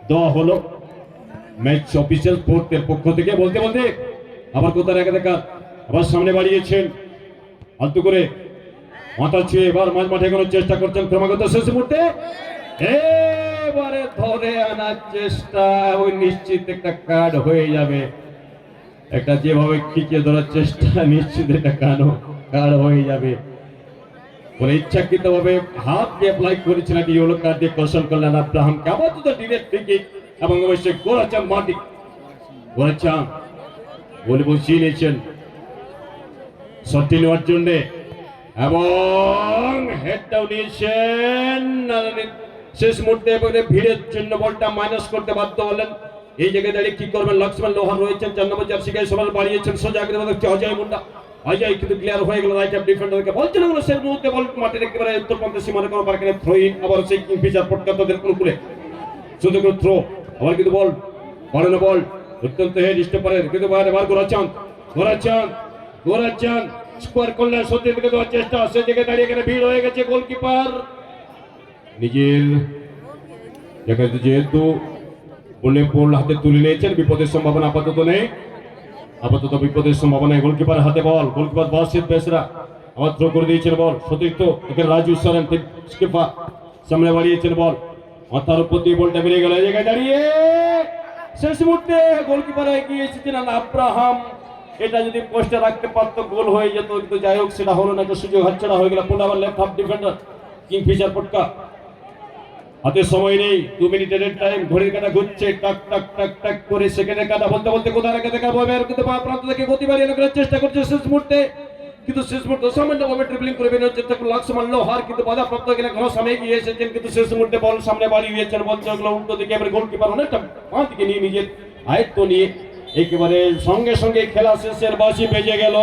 দেওয়া হলো ম্যাচ অফিসিয়াল ফোর্থের পক্ষ থেকে। বলতে বলতে আবার কোথায় রেখে দেখা, আবার সামনে বাড়িয়েছেন আলতু করে, মাথা ছুঁয়ে এবার মাঠে এগোনোর চেষ্টা করছেন ক্রমাগত, শেষ মুহূর্তে এবারে ধরে আনার চেষ্টা, ওই নিশ্চিত একটা কার্ড হয়ে যাবে, একটা যেভাবে খিচিয়ে ধরার চেষ্টা নিশ্চিত একটা কার্ড হয়ে যাবে বলে ইচ্ছাকৃত ভাবে হাত দিয়ে অ্যাপ্লাই করেছেন, একটা ইয়েলো কার্ড দিয়ে কৌশল করলেন আব্রাহামকে। আপাতত ডিরেক্ট ফ্রি কিক এবং অবশ্যই গোরাচান বলে বসিয়ে নিয়েছেন শটটি নেওয়ার জন্য, এবং হেডটাও নিয়েছেন শেষ মুহূর্তে, ভিড়ের জন্য বলটা মাইনাস করতে বাধ্য হলেন। এই জায়গায় দাঁড়িয়ে কি করবেন, লক্সমান লোহার রয়েছেন, 4 নম্বর জার্সি গায়ে সবাই বাড়িয়েছেন, সোজা করে দেখছি অজয় কিন্তু ক্লিয়ার হয়ে গেল রাইট হাফ ডিফেন্ডারকে, বল চলে গেল শেষ মুহূর্তে, বল মাঠের একেবারে উত্তর প্রান্তে সীমানা কোনো পার্কে থ্রোইন, আবার সেই কিংফিশার পটকা তাদের অনুকূলে শুধু করে থ্রো, আবার কিন্তু বল বাড়ানো, বল অত্যন্ত হেড স্টপারের, কিন্তু এবার গোরাচান স্কোয়ার করলেন, সত্যি দিকে দেওয়ার চেষ্টা, সে জায়গায় দাঁড়িয়ে এখানে ভিড় হয়ে গেছে, গোলকিপার নিজের যেহেতু বল হাতে তুলে নিয়েছেন, বিপদের সম্ভাবনা আপাতত নেই, গোলকিপার হাতে বল, গোলকিপার বাসিত বেসরা আবার থ্রো করে দিয়েছেন বল, সতীর্থ এখানে রাজু সোরেন স্কিপার সামনে বাড়িয়েছেন, বল মাথার উপর দিয়ে বলটা বেরিয়ে গেল, এই জায়গায় দাঁড়িয়ে শেষ মুহূর্তে গোলকিপার এগিয়ে এসেছেন আব্রাহাম, এটা যদি পোস্টে রাখতে পারত গোল হয়ে যেত, কিন্তু যাই হোক সেটা হলো না, সুযোগ হাতছাড়া হয়ে গেল। পুনঃ আবার লেফট হাফ ডিফেন্ডার কিংফিশার পটকা, হাতে সময় নেই, 2 মিনিটের টাইম, ঘড়ির কাঁটা ঘুরছে টাক টাক টাক টাক করে, সেকেন্ডের কাঁটা বলতে বলতে কোথায় রেখে দেখা বলবে, কিন্তু প্রান্ত থেকে গতি বাড়িয়ে করার চেষ্টা করছে শেষ মুহূর্তে, কিন্তু শেষ মুহূর্তে সামান্যভাবে ট্রিপলিং করে বেরোনোর চেষ্টা করলো লক্সমান লোহার, কিন্তু বাধাপ্রাপ্ত এখানে ঘন সামনে এগিয়ে এসেছেন, কিন্তু শেষ মুহূর্তে বল সামনে বাড়িয়েছেন, বল চলে গেল উল্টো দিকে, এবার গোলকিপার অনেকটা বাঁ দিকে নিয়ে নিজের আয়ত্ত নিয়ে একেবারে সঙ্গে সঙ্গে খেলা শেষের বাঁশি বেজে গেল,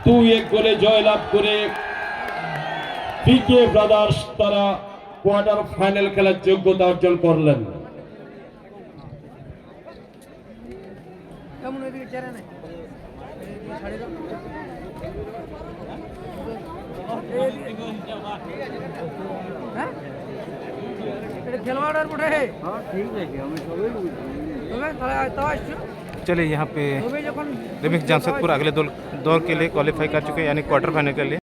2-1 গোলে জয়লাভ করে পিকে ব্রাদার্স তারা কোয়ার্টার ফাইনাল খেলার যোগ্যতা অর্জন করলেন। খেলোয়াড় ঠিক আছে, আমি সবাই তাহলে আসছো। चलिए यहाँ पे रिमिक्स जमशेदपुर अगले दौर के लिए क्वालिफाई कर चुके हैं, यानी क्वार्टर फाइनल के लिए।